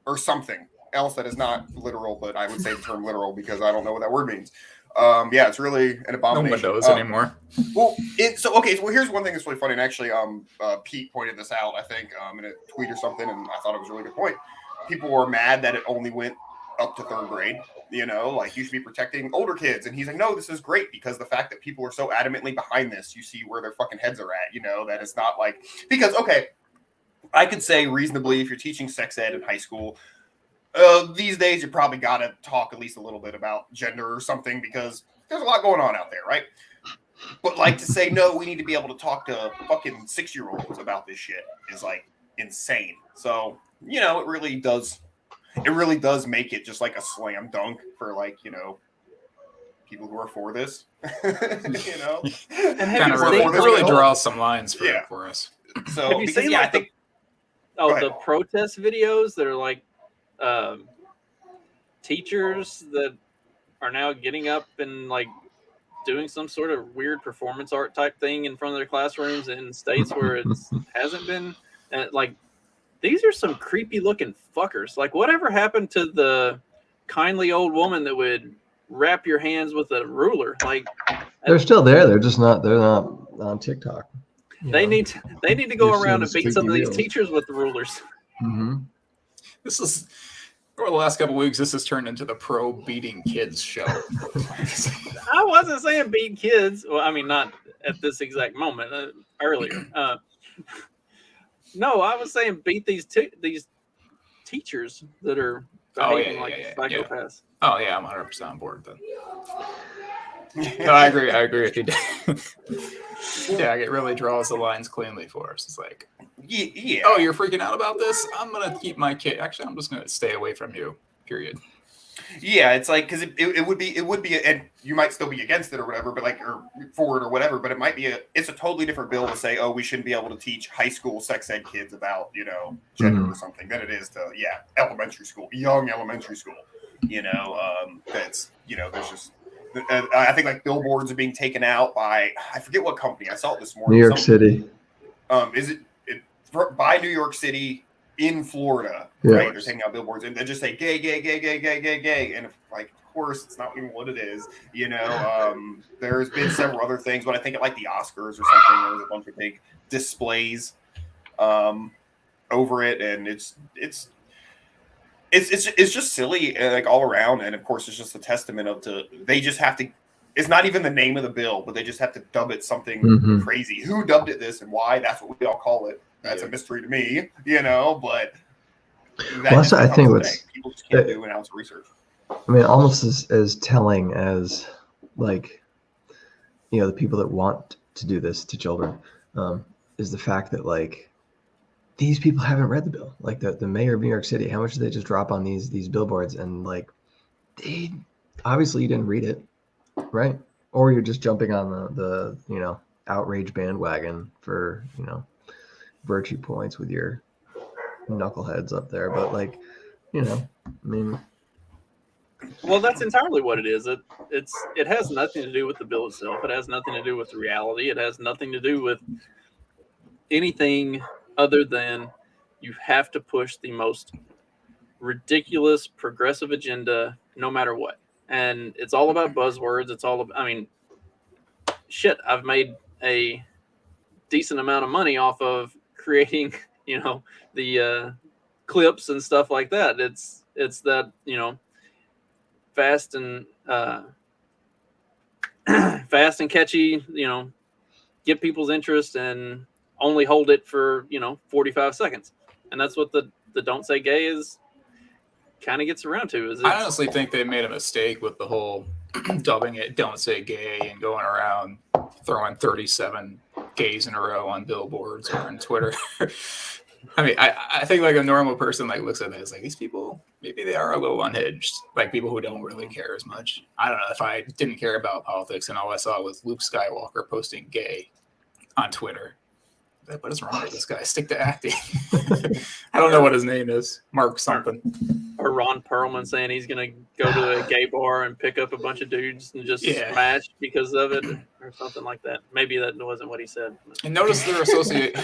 Speaker 4: or something else that is not literal, but I would say the term literal because I don't know what that word means. It's really an abomination.
Speaker 8: No one knows anymore.
Speaker 4: So here's one thing that's really funny, and actually, Pete pointed this out, I think, in a tweet or something, and I thought it was a really good point. People were mad that it only went up to 3rd grade. You should be protecting older kids, and he's like, no, this is great because the fact that people are so adamantly behind this, you see where their fucking heads are at. That it's not because I could say reasonably if you're teaching sex ed in high school. These days, you probably got to talk at least a little bit about gender or something because there's a lot going on out there, right? But to say, no, we need to be able to talk to fucking 6-year-olds about this shit is insane. So, it really does make it just a slam dunk for people who are for this,
Speaker 2: And
Speaker 8: kind of really draws some lines for us.
Speaker 4: So,
Speaker 2: have you seen
Speaker 4: I think
Speaker 2: the protest videos that are teachers that are now getting up and doing some sort of weird performance art type thing in front of their classrooms in states where it hasn't been? These are some creepy looking fuckers. Whatever happened to the kindly old woman that would wrap your hands with a ruler?
Speaker 3: They're still there. They're not on TikTok.
Speaker 2: They need to go around and beat some of these teachers with the rulers.
Speaker 3: Mm-hmm.
Speaker 8: This is over the last couple of weeks. This has turned into the pro beating kids show.
Speaker 2: I wasn't saying beat kids. Well, I mean, not at this exact moment. Earlier, no, I was saying beat these teachers that are behaving psychopaths.
Speaker 8: Oh yeah, I'm 100% on board with that. No, I agree. I agree with you. It really draws the lines cleanly for us. It's
Speaker 4: yeah.
Speaker 8: Oh, you're freaking out about this? I'm gonna keep my kid. Actually, I'm just gonna stay away from you. Period.
Speaker 4: Yeah, it's because it would be, and you might still be against it or whatever, but or for it or whatever. But it might be it's a totally different bill to say, oh, we shouldn't be able to teach high school sex ed kids about gender or something than it is to elementary school, young elementary school. That's there's just. I think billboards are being taken out by I forget what company. I saw it this morning.
Speaker 3: New York City.
Speaker 4: Is it by New York City in Florida?
Speaker 3: Yeah.
Speaker 4: Right, they're taking out billboards and they just say gay, gay, gay, gay, gay, gay, gay, and of course it's not even what it is. There's been several other things, but I think at the Oscars or something, there was a bunch of big displays over it, and it's just silly all around, and of course it's just a testament they just have to. It's not even the name of the bill, but they just have to dub it something crazy. Who dubbed it this and why? That's what we all call it. That's a mystery to me, but
Speaker 3: that's I think what's
Speaker 4: people just can't do an ounce of research.
Speaker 3: I mean, almost as telling as the people that want to do this to children is the fact that these people haven't read the bill. The mayor of New York City, how much did they just drop on these billboards? And they obviously you didn't read it, right? Or you're just jumping on the outrage bandwagon for, virtue points with your knuckleheads up there. But like, I mean,
Speaker 2: Well, that's entirely what it is. It has nothing to do with the bill itself. It has nothing to do with reality. It has nothing to do with anything other than you have to push the most ridiculous progressive agenda no matter what. And it's all about buzzwords. It's all about, I mean, shit, I've made a decent amount of money off of creating, the clips and stuff like that. It's that, fast and fast and catchy, get people's interest and only hold it for 45 seconds. And that's what the Don't Say Gay is kind of gets around to.
Speaker 8: I honestly think they made a mistake with the whole dubbing it Don't Say Gay and going around throwing 37 gays in a row on billboards or on Twitter. I mean, I think like a normal person like looks at it as like, these people, maybe they are a little unhinged, like people who don't really care as much. I don't know, if I didn't care about politics and all I saw was Luke Skywalker posting gay on Twitter, what is wrong with this guy? Stick to acting. I don't know what his name is. Mark something.
Speaker 2: Or Ron Perlman saying he's going to go to a gay bar and pick up a bunch of dudes and just smash because of it or something like that. Maybe that wasn't what he said.
Speaker 8: And notice their associate.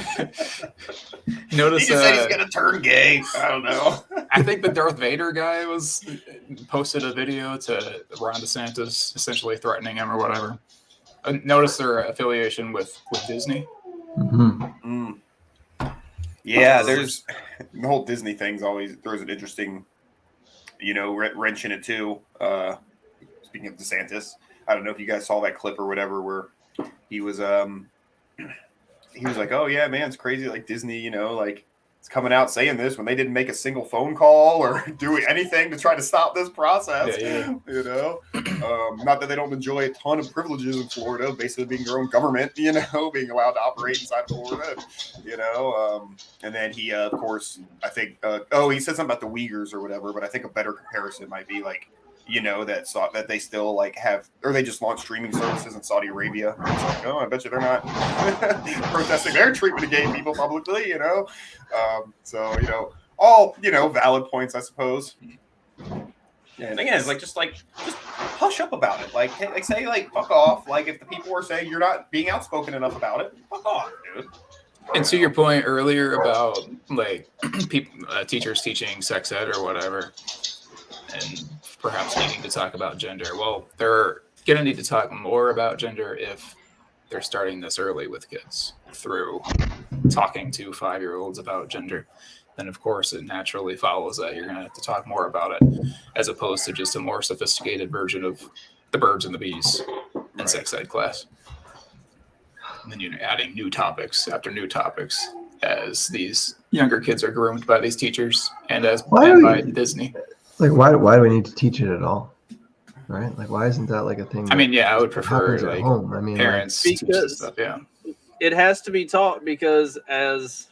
Speaker 8: Notice
Speaker 4: he just said he's going to turn gay. I don't know.
Speaker 8: I think the Darth Vader guy posted a video to Ron DeSantis essentially threatening him or whatever. Notice their affiliation with Disney.
Speaker 3: Mm-hmm.
Speaker 4: Yeah, there's the whole Disney thing's always throws an interesting, wrench in it too. Speaking of DeSantis, I don't know if you guys saw that clip or whatever where he was like, "Oh yeah, man, it's crazy. Like Disney, like it's coming out saying this when they didn't make a single phone call or do anything to try to stop this process."
Speaker 8: Yeah.
Speaker 4: Not that they don't enjoy a ton of privileges in Florida, basically being their own government, being allowed to operate inside Florida, and then he, of course, I think, he said something about the Uyghurs or whatever, but I think a better comparison might be like, that they still like have, or they just launched streaming services in Saudi Arabia. It's like, I bet you they're not protesting their treatment of gay people publicly, all, valid points, I suppose. And again, it's like just hush up about it. Like say like fuck off. Like if the people are saying you're not being outspoken enough about it, fuck off, dude.
Speaker 8: And to your point earlier about like people, teachers teaching sex ed or whatever, and perhaps needing to talk about gender. Well, they're going to need to talk more about gender if they're starting this early with kids through talking to 5-year-olds about gender. Then, of course, it naturally follows that you're going to have to talk more about it as opposed to just a more sophisticated version of the birds and the bees in sex ed class. And then you're adding new topics after new topics as these younger kids are groomed by these teachers and by Disney.
Speaker 3: Like, why do we need to teach it at all? Right? Like, why isn't that like a thing?
Speaker 8: I mean, yeah, I would prefer
Speaker 3: like home. I mean,
Speaker 8: parents teach this stuff. Yeah,
Speaker 2: it has to be taught because as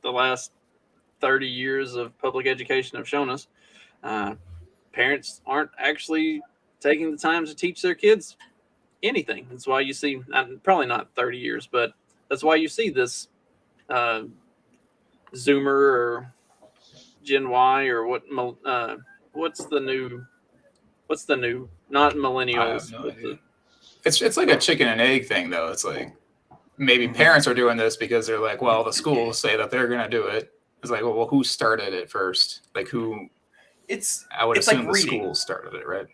Speaker 2: the last 30 years of public education have shown us, parents aren't actually taking the time to teach their kids anything. That's why you see, probably not 30 years, but that's why you see this Zoomer or Gen Y or what's the new, not millennials.
Speaker 8: No idea. It's like a chicken and egg thing, though. It's like maybe parents are doing this because they're like, well, the schools say that they're going to do it. It's like, well, who started it first? Like who? I would assume like the school started it, right?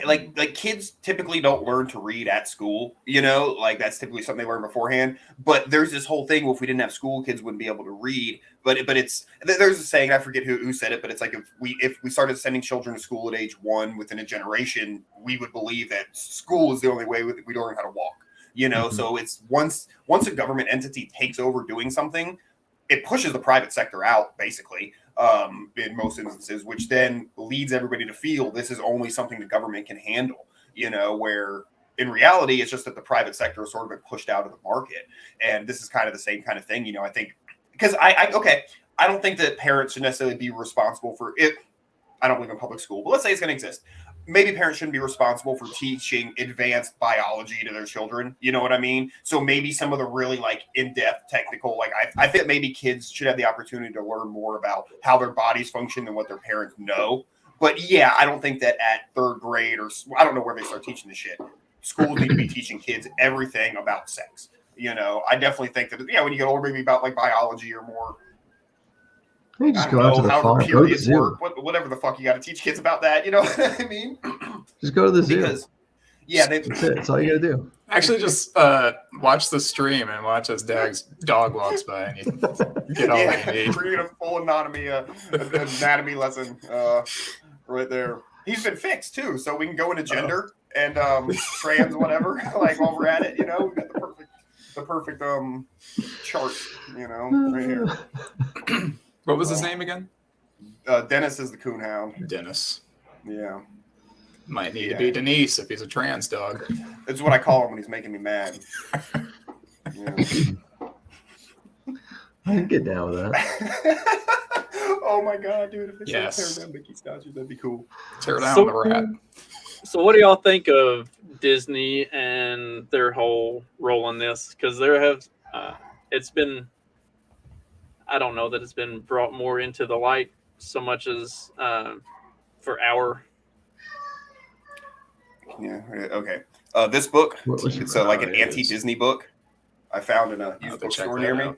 Speaker 4: Like kids typically don't learn to read at school, like that's typically something they learn beforehand. But there's this whole thing, well, if we didn't have school, kids wouldn't be able to read. But there's a saying, I forget who said it, but it's like if we started sending children to school at age 1 within a generation, we would believe that school is the only way we learn how to walk. So it's once a government entity takes over doing something, it pushes the private sector out, basically, in most instances, which then leads everybody to feel this is only something the government can handle, where in reality, it's just that the private sector has sort of been pushed out of the market. And this is kind of the same kind of thing, I think, because I don't think that parents should necessarily be responsible for it. I don't believe in public school, but let's say it's going to exist. maybe parents shouldn't be responsible for teaching advanced biology to their children. You know what I mean? So maybe some of the really like in-depth technical, like I think maybe kids should have the opportunity to learn more about how their bodies function than what their parents know. But yeah, I don't think that at third grade or I don't know where they start teaching this shit. Schools need to be teaching kids everything about sex. You know, I definitely think that, when you get older, maybe about like biology or more.
Speaker 3: You just go out to the farm, go to the zoo.
Speaker 4: Whatever the fuck you got to teach kids about that, you know what I mean?
Speaker 3: Just go to the zoo.
Speaker 4: That's it.
Speaker 3: That's all you gotta do.
Speaker 8: Actually, just watch the stream and watch as Dag's dog walks by, and you get all you need.
Speaker 4: We're gonna full anatomy lesson right there. He's been fixed too, so we can go into gender and trans, whatever. Like while we're at it, you know, we got the perfect chart, you know, right here.
Speaker 8: What was his name again?
Speaker 4: Dennis is the coonhound.
Speaker 8: Dennis.
Speaker 4: Yeah.
Speaker 8: Might need to be Denise if he's a trans dog.
Speaker 4: It's what I call him when he's making me mad. Yeah.
Speaker 3: I can get down with that.
Speaker 4: Oh my god, dude! If they
Speaker 8: yes.
Speaker 4: tear down Mickey statues, that'd be cool.
Speaker 8: Tear down the rat.
Speaker 2: So, what do y'all think of Disney and their whole role in this? Because it's been, I don't know that it's been brought more into the light so much as for our.
Speaker 4: Yeah. Okay. This book, it's like an anti-Disney book. I found in a used bookstore near me.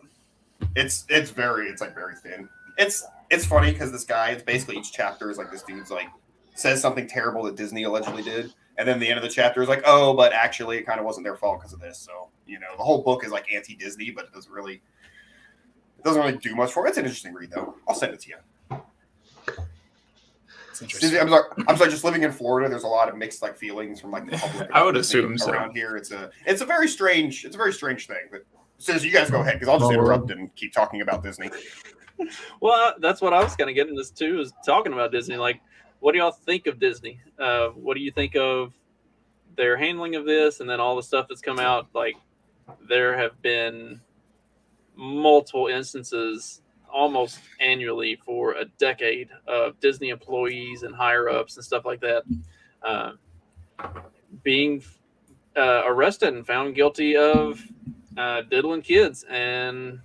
Speaker 4: It's very thin. It's funny because this guy, it's basically each chapter is like this dude's like says something terrible that Disney allegedly did, and then the end of the chapter is like, oh, but actually it kind of wasn't their fault because of this. So the whole book is like anti-Disney, but it doesn't really do much for it. It's an interesting read though. I'll send it to you. I'm sorry. Just living in Florida, there's a lot of mixed like feelings from like the public.
Speaker 8: I would assume so.
Speaker 4: Around here, it's a very strange thing. But since you guys go ahead, because I'll just interrupt and keep talking about Disney.
Speaker 2: Well, that's what I was kind of getting this too, is talking about Disney. Like, what do y'all think of Disney? What do you think of their handling of this, and then all the stuff that's come out? Like, there have been multiple instances almost annually for a decade of Disney employees and higher ups and stuff like that being arrested and found guilty of diddling kids and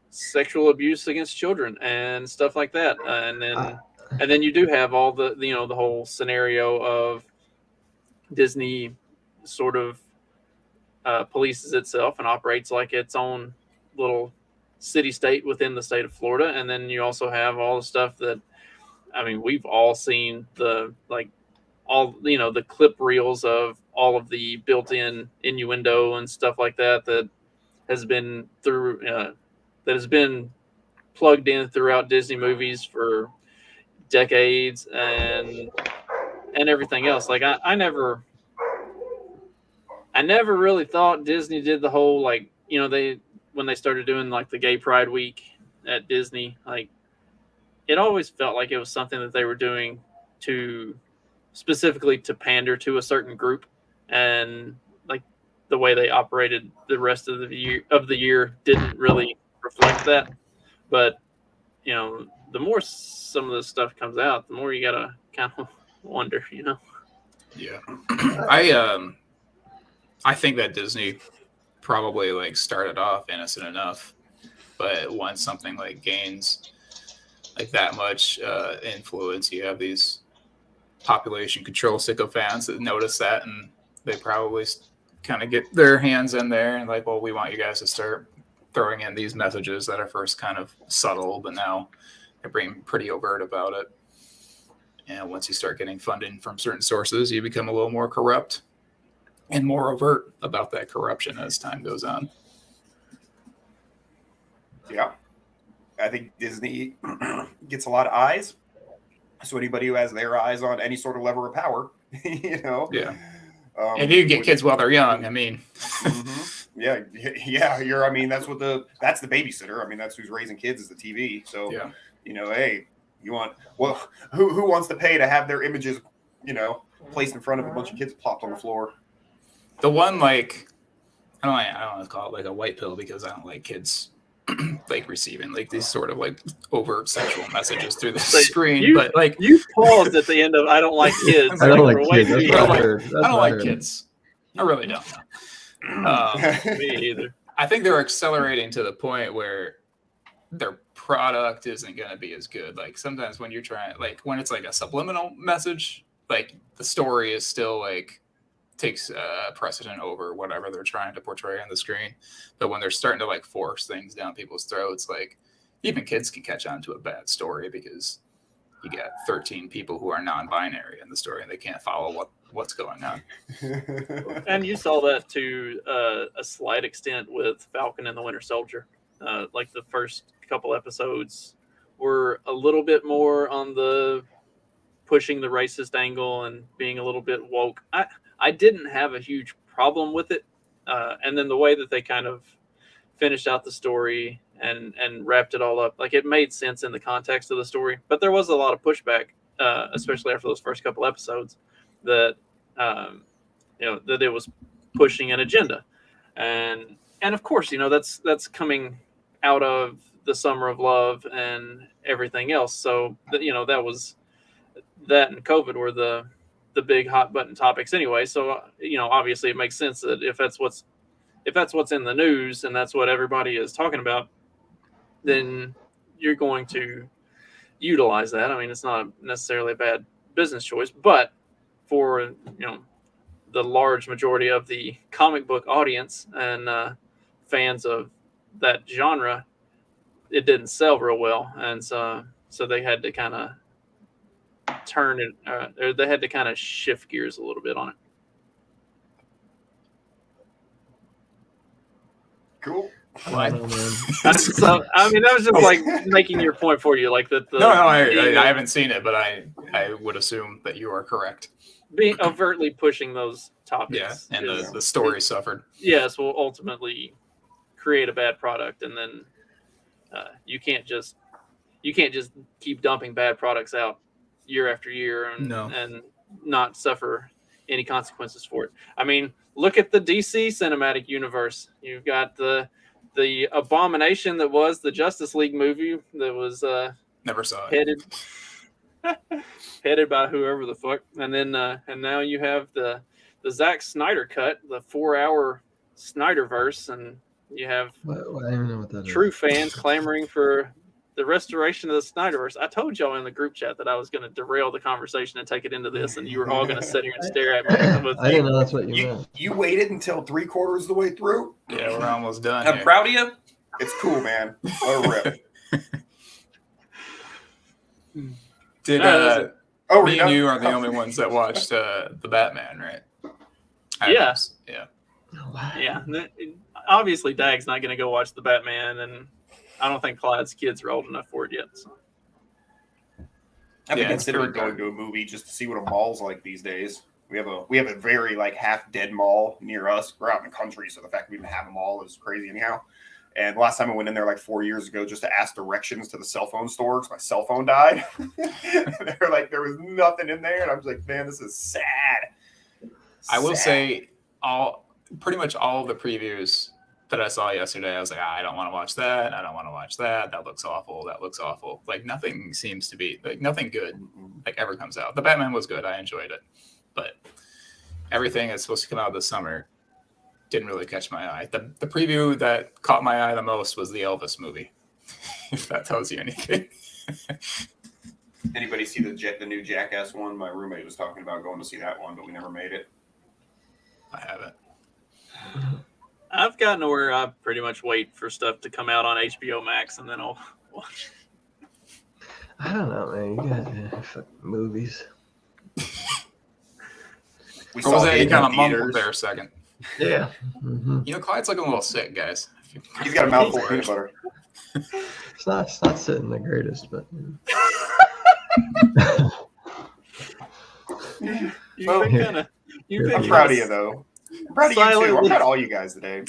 Speaker 2: sexual abuse against children and stuff like that. And then you do have all the the whole scenario of Disney sort of polices itself and operates like its own little city state within the state of Florida. And then you also have all the stuff that, I mean, we've all seen the clip reels of all of the built-in innuendo and stuff like that has been plugged in throughout Disney movies for decades and everything else. Like I never really thought Disney did the whole, like, when they started doing like the Gay Pride Week at Disney, like it always felt like it was something that they were doing specifically to pander to a certain group, and like the way they operated the rest of the year didn't really reflect that. But the more some of this stuff comes out, the more you gotta kind of wonder,
Speaker 8: Yeah, I think that Disney probably like started off innocent enough, but once something like gains like that much influence, you have these population control sycophants that notice that, and they probably kind of get their hands in there and like, well, we want you guys to start throwing in these messages that are first kind of subtle, but now they're being pretty overt about it. And once you start getting funding from certain sources, you become a little more corrupt and more overt about that corruption as time goes on.
Speaker 4: Yeah. I think Disney gets a lot of eyes. So anybody who has their eyes on any sort of lever of power,
Speaker 8: Yeah. And you get kids while they're young, I mean.
Speaker 4: Mm-hmm. Yeah. That's the babysitter. I mean, that's who's raising kids is the TV. So,
Speaker 8: yeah.
Speaker 4: Hey, who wants to pay to have their images, placed in front of a bunch of kids plopped on the floor?
Speaker 8: The one, like, I don't want to call it like a white pill because I don't like kids like receiving like these sort of like overt sexual messages through the screen.
Speaker 2: You,
Speaker 8: but like
Speaker 2: you paused at the end of "I don't like kids."
Speaker 3: I don't
Speaker 2: like,
Speaker 3: like
Speaker 2: we're
Speaker 3: kids.
Speaker 2: waiting
Speaker 3: That's
Speaker 2: for
Speaker 3: what
Speaker 2: you.
Speaker 3: I heard. That's
Speaker 8: I don't
Speaker 3: what
Speaker 8: like
Speaker 3: heard.
Speaker 8: kids. I really don't know.
Speaker 2: Me either.
Speaker 8: I think they're accelerating to the point where their product isn't going to be as good. Like sometimes when you're trying, like when it's like a subliminal message, like the story is still like takes precedent over whatever they're trying to portray on the screen. But when they're starting to like force things down people's throats, like even kids can catch on to a bad story because you got 13 people who are non-binary in the story and they can't follow what's going on.
Speaker 2: And you saw that to a slight extent with Falcon and the Winter Soldier. Like the first couple episodes were a little bit more on the pushing the racist angle and being a little bit woke. I didn't have a huge problem with it. And then the way that they kind of finished out the story and wrapped it all up, like it made sense in the context of the story. But there was a lot of pushback, especially after those first couple episodes, that that it was pushing an agenda, and of course, that's coming out of the Summer of Love and everything else. So that was that and COVID were the big hot button topics anyway. So obviously it makes sense that if that's what's in the news and that's what everybody is talking about, then you're going to utilize that. I mean, it's not necessarily a bad business choice, but for the large majority of the comic book audience and fans of that genre, it didn't sell real well, and so they had to kind of turn it, or they had to kind of shift gears a little bit on it.
Speaker 4: Cool.
Speaker 2: So, I mean, that was just like making your point for you, like that.
Speaker 8: No, I haven't seen it, but I would assume that you are correct.
Speaker 2: Being overtly pushing those topics,
Speaker 8: and the story suffered.
Speaker 2: Yes, will ultimately create a bad product, and then you can't just keep dumping bad products out year after year and not suffer any consequences for it. I mean, look at the DC cinematic universe. You've got the abomination that was the Justice League movie that was
Speaker 8: never saw it.
Speaker 2: headed by whoever the fuck, and then and now you have the Zack Snyder cut, the 4-hour Snyderverse, and you have
Speaker 3: I don't even know what that
Speaker 2: true
Speaker 3: is.
Speaker 2: fans clamoring for the restoration of the Snyderverse. I told y'all in the group chat that I was going to derail the conversation and take it into this, and you were all going to sit here and stare at me.
Speaker 3: I didn't know that's what you meant.
Speaker 4: You waited until 3/4 of the way through.
Speaker 8: Yeah, we're almost done.
Speaker 4: I'm proud of you. It's cool, man. Let it rip.
Speaker 8: Did me and you are the only ones that watched the Batman, right?
Speaker 2: Yeah.
Speaker 8: Yeah.
Speaker 2: Yeah. Obviously, Dag's not going to go watch the Batman, and I don't think Clyde's kids are old enough for it yet. So.
Speaker 4: I've been considering going to a movie just to see what a mall's like these days. We have a very like half dead mall near us. We're out in the country, so the fact we even have a mall is crazy anyhow. And the last time I went in there like 4 years ago just to ask directions to the cell phone store because my cell phone died. They were like, there was nothing in there. And I was like, man, this is sad.
Speaker 8: I will say pretty much all of the previews that I saw yesterday, I was like, I don't want to watch that. I don't want to watch that. That looks awful. That looks awful. Like nothing seems to be like nothing good like ever comes out. The Batman was good. I enjoyed it. But everything that's supposed to come out this summer didn't really catch my eye. The preview that caught my eye the most was the Elvis movie, if that tells you anything.
Speaker 4: Anybody see the new Jackass one? My roommate was talking about going to see that one, but we never made it.
Speaker 8: I haven't.
Speaker 2: I've gotten to where I pretty much wait for stuff to come out on HBO Max, and then I'll watch.
Speaker 3: I don't know, man. You got fucking movies.
Speaker 4: We
Speaker 8: Or was
Speaker 4: saw
Speaker 8: that
Speaker 4: it
Speaker 8: you kind
Speaker 4: in
Speaker 8: of mumbled
Speaker 4: theaters.
Speaker 8: there a second?
Speaker 3: Yeah. Mm-hmm.
Speaker 8: You know, Clyde's looking a little sick, guys.
Speaker 4: He's got a mouthful of peanut butter.
Speaker 3: It's not sitting the greatest, but
Speaker 2: You've been kind of.
Speaker 4: I'm proud of you, though. I'm proud of you, too. I'm proud of all you guys today.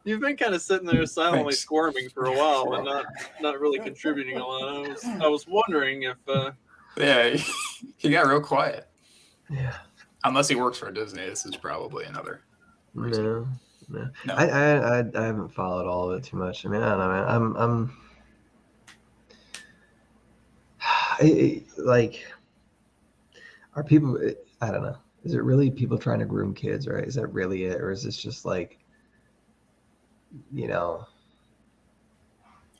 Speaker 2: You've been kind of sitting there silently
Speaker 8: Thanks.
Speaker 2: squirming for a while and not really contributing a lot. I was wondering if.
Speaker 8: Yeah, he got real quiet.
Speaker 3: yeah.
Speaker 8: Unless he works for Disney, this is probably another reason.
Speaker 3: No. Yeah.
Speaker 8: No.
Speaker 3: I haven't followed all of it too much. I mean, I don't know, man. Like, are people? I don't know. Is it really people trying to groom kids, right? Is that really it, or is this just like, you know?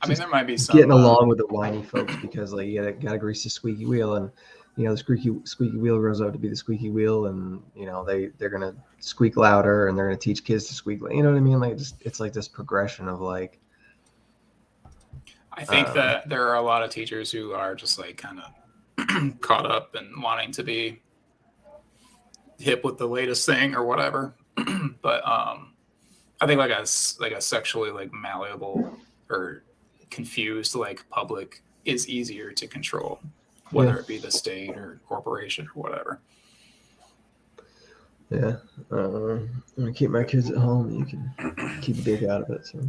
Speaker 8: I mean, there might be some
Speaker 3: getting along with the whiny folks because like you gotta grease the squeaky wheel, and the squeaky wheel grows up to be the squeaky wheel, and they're gonna squeak louder, and they're gonna teach kids to squeak. You know what I mean? Like it's like this progression of like.
Speaker 8: I think that there are a lot of teachers who are just like kind of caught up and wanting to be hip with the latest thing or whatever. But I think like a sexually like malleable or confused like public is easier to control, whether it be the state or corporation or whatever.
Speaker 3: Yeah, I'm gonna keep my kids at home. You can keep a dick out of it. So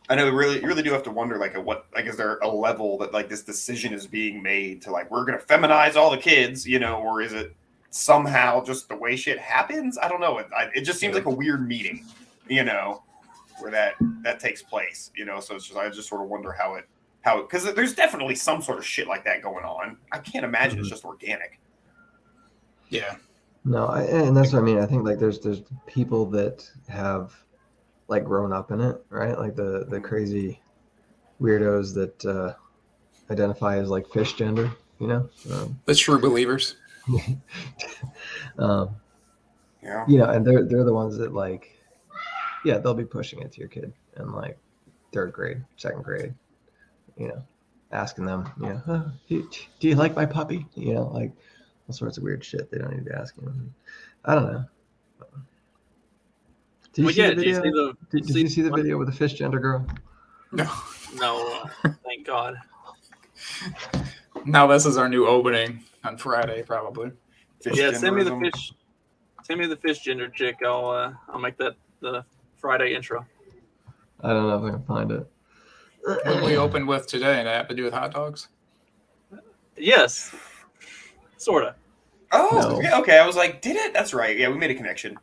Speaker 4: I know you really do have to wonder like at what, like, is there a level that like this decision is being made to like we're gonna feminize all the kids, or is it somehow just the way shit happens? I don't know. It just seems like a weird meeting, where that takes place, So it's just I just sort of wonder how because there's definitely some sort of shit like that going on. I can't imagine it's just organic.
Speaker 8: Yeah.
Speaker 3: No, and that's what I mean. I think like there's people that have like grown up in it, right? Like the crazy weirdos that identify as like fish gender,
Speaker 8: The true believers.
Speaker 3: And they're the ones that like, they'll be pushing it to your kid in like 3rd grade, 2nd grade, asking them, do you like my puppy? Like all sorts of weird shit they don't need to be asking them. I don't know. Did you see the video with the fish gender girl?
Speaker 2: No, thank God.
Speaker 8: Now this is our new opening on Friday, probably.
Speaker 2: Send me the fish gender chick. I'll make that the Friday intro.
Speaker 3: I don't know if I can find it.
Speaker 8: What we opened with today, and I have to do with hot dogs?
Speaker 2: Yes, sort of.
Speaker 4: Oh,
Speaker 3: No.
Speaker 4: Yeah, okay. I was like, did it? That's right. Yeah, we made a connection.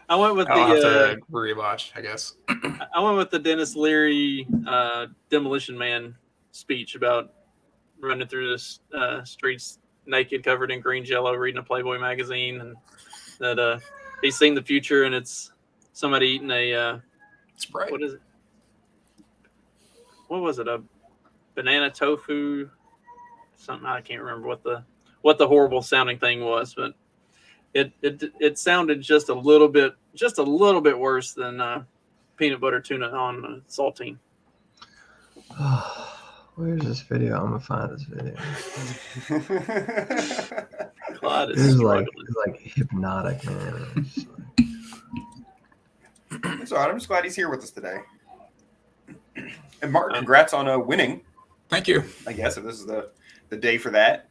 Speaker 2: I went with
Speaker 8: I'll have to rewatch, I guess.
Speaker 2: I went with the Dennis Leary Demolition Man speech about running through the streets naked, covered in green jello, reading a Playboy magazine, and that he's seen the future, and it's somebody eating a
Speaker 8: Sprite.
Speaker 2: What is it? What was it? A banana tofu? Something I can't remember what the horrible sounding thing was, but it sounded just a little bit worse than peanut butter tuna on saltine.
Speaker 3: Where's this video? I'm gonna find this video.
Speaker 2: Clyde is
Speaker 3: This is
Speaker 2: struggling.
Speaker 3: like hypnotic, man.
Speaker 4: It's all right. I'm just glad he's here with us today. And Mark, congrats on winning.
Speaker 8: Thank you.
Speaker 4: I guess if this is the day for that.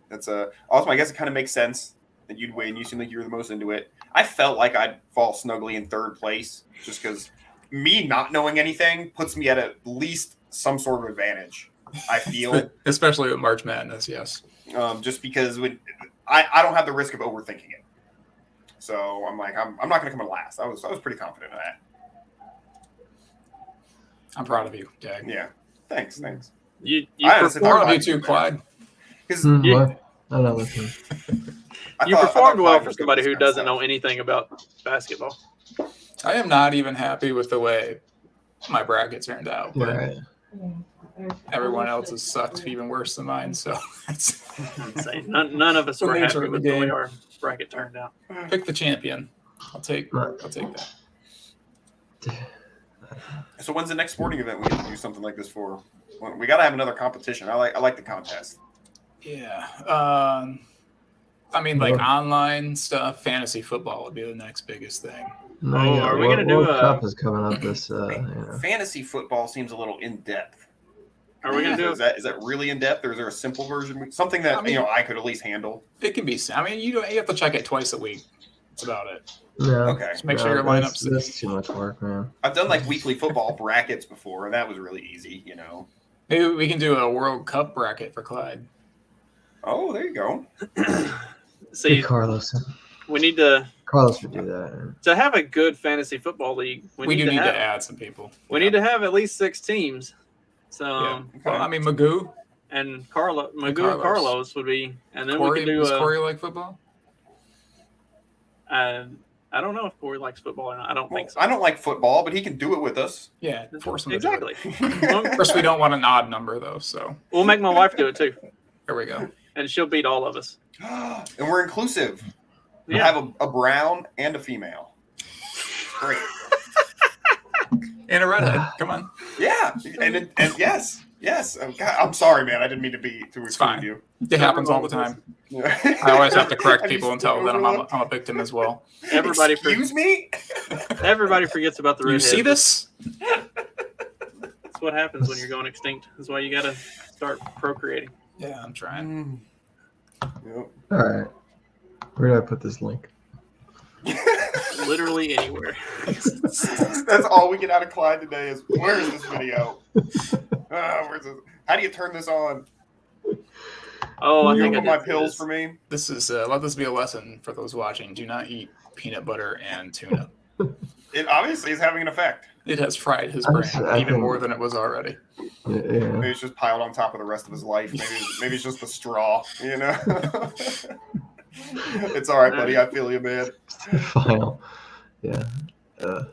Speaker 4: That's also I guess it kind of makes sense that you'd win. You seem like you were the most into it. I felt like I'd fall snugly in 3rd place just because me not knowing anything puts me at least some sort of advantage. I feel,
Speaker 8: especially with March Madness, yes.
Speaker 4: Just because I don't have the risk of overthinking it. So I'm like I'm not going to come in last. I was pretty confident of that.
Speaker 8: I'm proud of you, Dag.
Speaker 4: Yeah. Thanks.
Speaker 2: You
Speaker 8: proud of you too, Clyde.
Speaker 4: Because
Speaker 3: What? I don't know.
Speaker 2: you performed well for somebody who doesn't know anything about basketball.
Speaker 8: I am not even happy with the way my bracket turned out, but
Speaker 3: Right.
Speaker 8: everyone else's sucked even worse than mine. So it's
Speaker 2: insane. None of us
Speaker 8: The
Speaker 2: were
Speaker 8: nature
Speaker 2: happy
Speaker 8: of the
Speaker 2: with the way
Speaker 8: game.
Speaker 2: our bracket turned out.
Speaker 8: pick the champion. I'll take that.
Speaker 4: So when's the next sporting event we get to do something like this for? Well, we got to have another competition. I like the contest.
Speaker 8: Yeah. I mean, like online stuff, fantasy football would be the next biggest thing.
Speaker 3: No,
Speaker 2: are we gonna do
Speaker 3: World
Speaker 2: a-
Speaker 3: Cup is coming up this?
Speaker 4: Fantasy football seems a little in depth.
Speaker 2: Are we gonna do
Speaker 4: Is that really in depth, or is there a simple version? Something that I could at least handle.
Speaker 8: It can be. I mean, you have to check it twice a week. That's about it.
Speaker 3: No.
Speaker 4: Okay.
Speaker 8: Just make sure your lineups.
Speaker 3: That's too much work, man.
Speaker 4: I've done like weekly football brackets before, and that was really easy.
Speaker 8: Maybe we can do a World Cup bracket for Clyde.
Speaker 4: Oh, there you go.
Speaker 2: see?
Speaker 3: Carlos.
Speaker 2: We need to
Speaker 3: Carlos would do that.
Speaker 2: To have a good fantasy football league,
Speaker 8: We do need to add some people.
Speaker 2: We need to have at least 6 teams. So,
Speaker 8: yeah. Well, I mean, Magoo
Speaker 2: and Carlos would be, and then
Speaker 8: Corey,
Speaker 2: we could do.
Speaker 8: Does Corey like football?
Speaker 2: I don't know if Corey likes football or not. I don't think so.
Speaker 4: I don't like football, but he can do it with us.
Speaker 8: Yeah, force him
Speaker 2: exactly.
Speaker 8: to do it. Of course, we don't want an odd number though, so
Speaker 2: we'll make my wife do it too.
Speaker 8: There we go.
Speaker 2: And she'll beat all of us.
Speaker 4: And we're inclusive. We
Speaker 2: Yeah.
Speaker 4: have a brown and a female. Great.
Speaker 8: And a redhead. Come on.
Speaker 4: Yeah, and yes. I'm sorry, man. I didn't mean to be too exclude you.
Speaker 8: It happens all the time. I always have to correct people and tell them I'm a victim as well.
Speaker 4: Excuse me?
Speaker 2: Everybody forgets about the redhead.
Speaker 8: You see this?
Speaker 2: That's what happens when you're going extinct. That's why you got to start procreating.
Speaker 8: Yeah, I'm trying.
Speaker 4: Yep.
Speaker 3: All right. Where do I put this link?
Speaker 2: Literally anywhere.
Speaker 4: That's all we get out of Clyde today is where is this video? Where's this? How do you turn this on?
Speaker 2: Oh, I
Speaker 4: you
Speaker 2: think I
Speaker 4: put my pills for me.
Speaker 8: This is let this be a lesson for those watching. Do not eat peanut butter and tuna.
Speaker 4: It obviously is having an effect.
Speaker 8: It has fried his brain even more than it was already.
Speaker 3: Yeah.
Speaker 4: Maybe it's just piled on top of the rest of his life. Maybe it's just the straw, you know? It's all right, buddy. I feel you, man.
Speaker 3: File. Yeah.
Speaker 8: Oh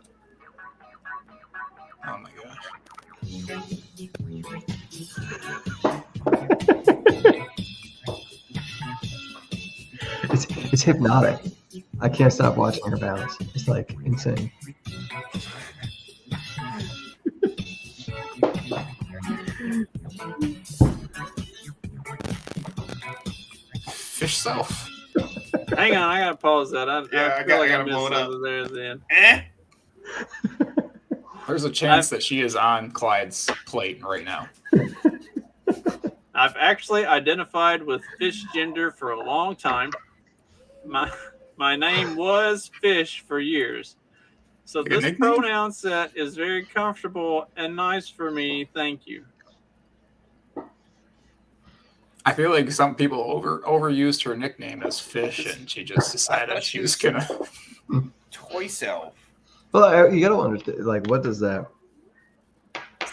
Speaker 8: my gosh.
Speaker 3: It's hypnotic. I can't stop watching her bounce. It's like insane.
Speaker 8: Fish self.
Speaker 2: Hang on, I gotta pause that. I
Speaker 4: gotta blow it up.
Speaker 2: There at the end.
Speaker 8: There's a chance that she is on Clyde's plate right now.
Speaker 2: I've actually identified with fish gender for a long time. My name was Fish for years. So
Speaker 8: Like a
Speaker 2: this
Speaker 8: nickname?
Speaker 2: pronoun set is very comfortable and nice for me. Thank you.
Speaker 8: I feel like some people overused her nickname as Fish, and she just decided she was gonna.
Speaker 4: Toy self.
Speaker 3: Well, you gotta understand, like, what does that?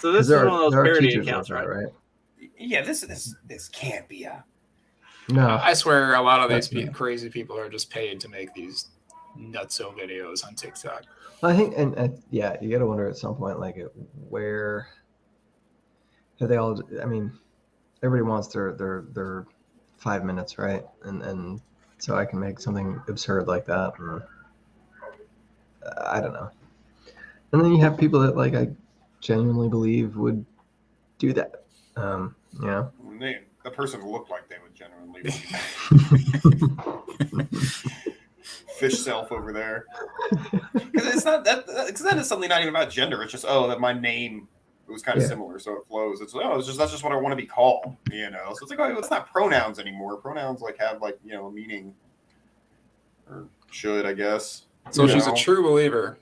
Speaker 2: So this is one of those
Speaker 3: there are
Speaker 2: parody
Speaker 3: teachers
Speaker 2: accounts,
Speaker 3: like that,
Speaker 2: right?
Speaker 4: Yeah, this can't be a.
Speaker 3: No,
Speaker 8: I swear, a lot of these crazy people are just paid to make these nutso videos on TikTok.
Speaker 3: I think, and yeah, you gotta wonder at some point, like, where have they all? I mean, everybody wants their 5 minutes, right? And so I can make something absurd like that. And, I don't know. And then you have people that, like, I genuinely believe would do that. Yeah.
Speaker 4: The person looked like they would genuinely. Fish self over there. Because it's not that. Because that is something not even about gender. It's just that my name was kind of similar, so it flows. It's that's just what I want to be called, you know. So it's like it's not pronouns anymore. Pronouns have a meaning, or should, I guess.
Speaker 8: So she's a true believer.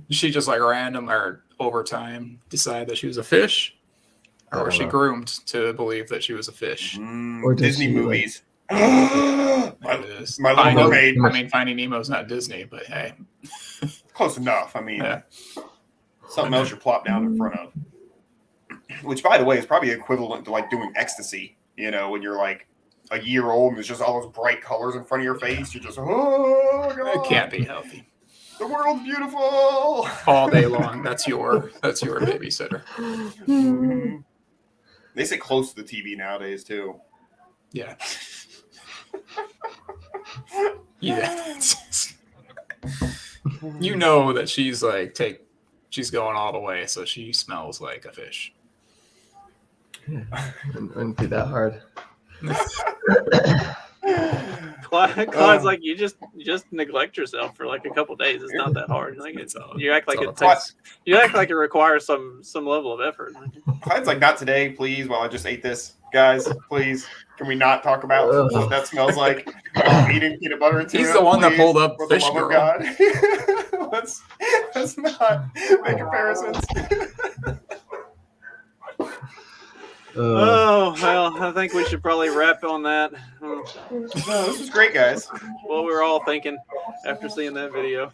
Speaker 8: She just random or over time decided that she was a fish, or was she groomed to believe that she was a fish?
Speaker 3: Or
Speaker 4: Disney movies.
Speaker 8: My
Speaker 4: Little Mermaid.
Speaker 8: I mean, Finding Nemo's not Disney, but hey,
Speaker 4: close enough. I mean,
Speaker 8: yeah.
Speaker 4: Something else you plop down in front of. Which, by the way, is probably equivalent to doing ecstasy. You know, when you're a year old and there's just all those bright colors in front of your face, you're just oh my god,
Speaker 8: It can't be healthy.
Speaker 4: The world's beautiful
Speaker 8: All day long. That's your babysitter.
Speaker 4: Mm-hmm. They sit close to the TV nowadays too.
Speaker 8: Yeah. Yeah. You know that she's she's going all the way, so she smells like a fish.
Speaker 3: Yeah. Wouldn't be that hard.
Speaker 2: Clyde's like, you just neglect yourself for a couple days. It's not that hard. You act like it requires some level of effort.
Speaker 4: Clyde's like, not today, please. While I just ate this, guys, please. Can we not talk about what that smells like? Eating peanut butter and tuna.
Speaker 8: He's the one that pulled up
Speaker 4: for
Speaker 8: Fish
Speaker 4: the love
Speaker 8: Girl.
Speaker 4: of God. let's not make comparisons.
Speaker 2: Oh, well, I think we should probably wrap on that.
Speaker 4: No, this was great, guys.
Speaker 2: What we were all thinking after seeing that video.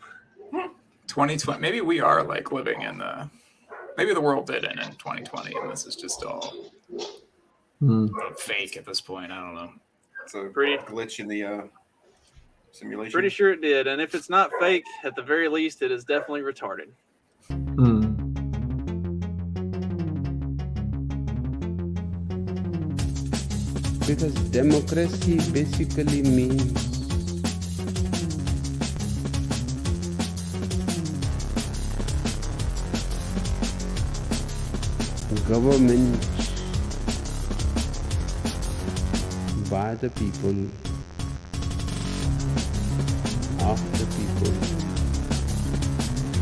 Speaker 8: 2020. Maybe we are like living in the. Maybe the world did end in 2020, and this is just all fake at this point. I don't know.
Speaker 4: It's a glitch in the simulation.
Speaker 2: Pretty sure it did, and if it's not fake, at the very least, it is definitely retarded.
Speaker 9: Because democracy basically means government by the people, of the people,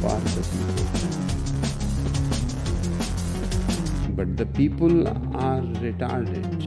Speaker 9: for the people. But the people are retarded.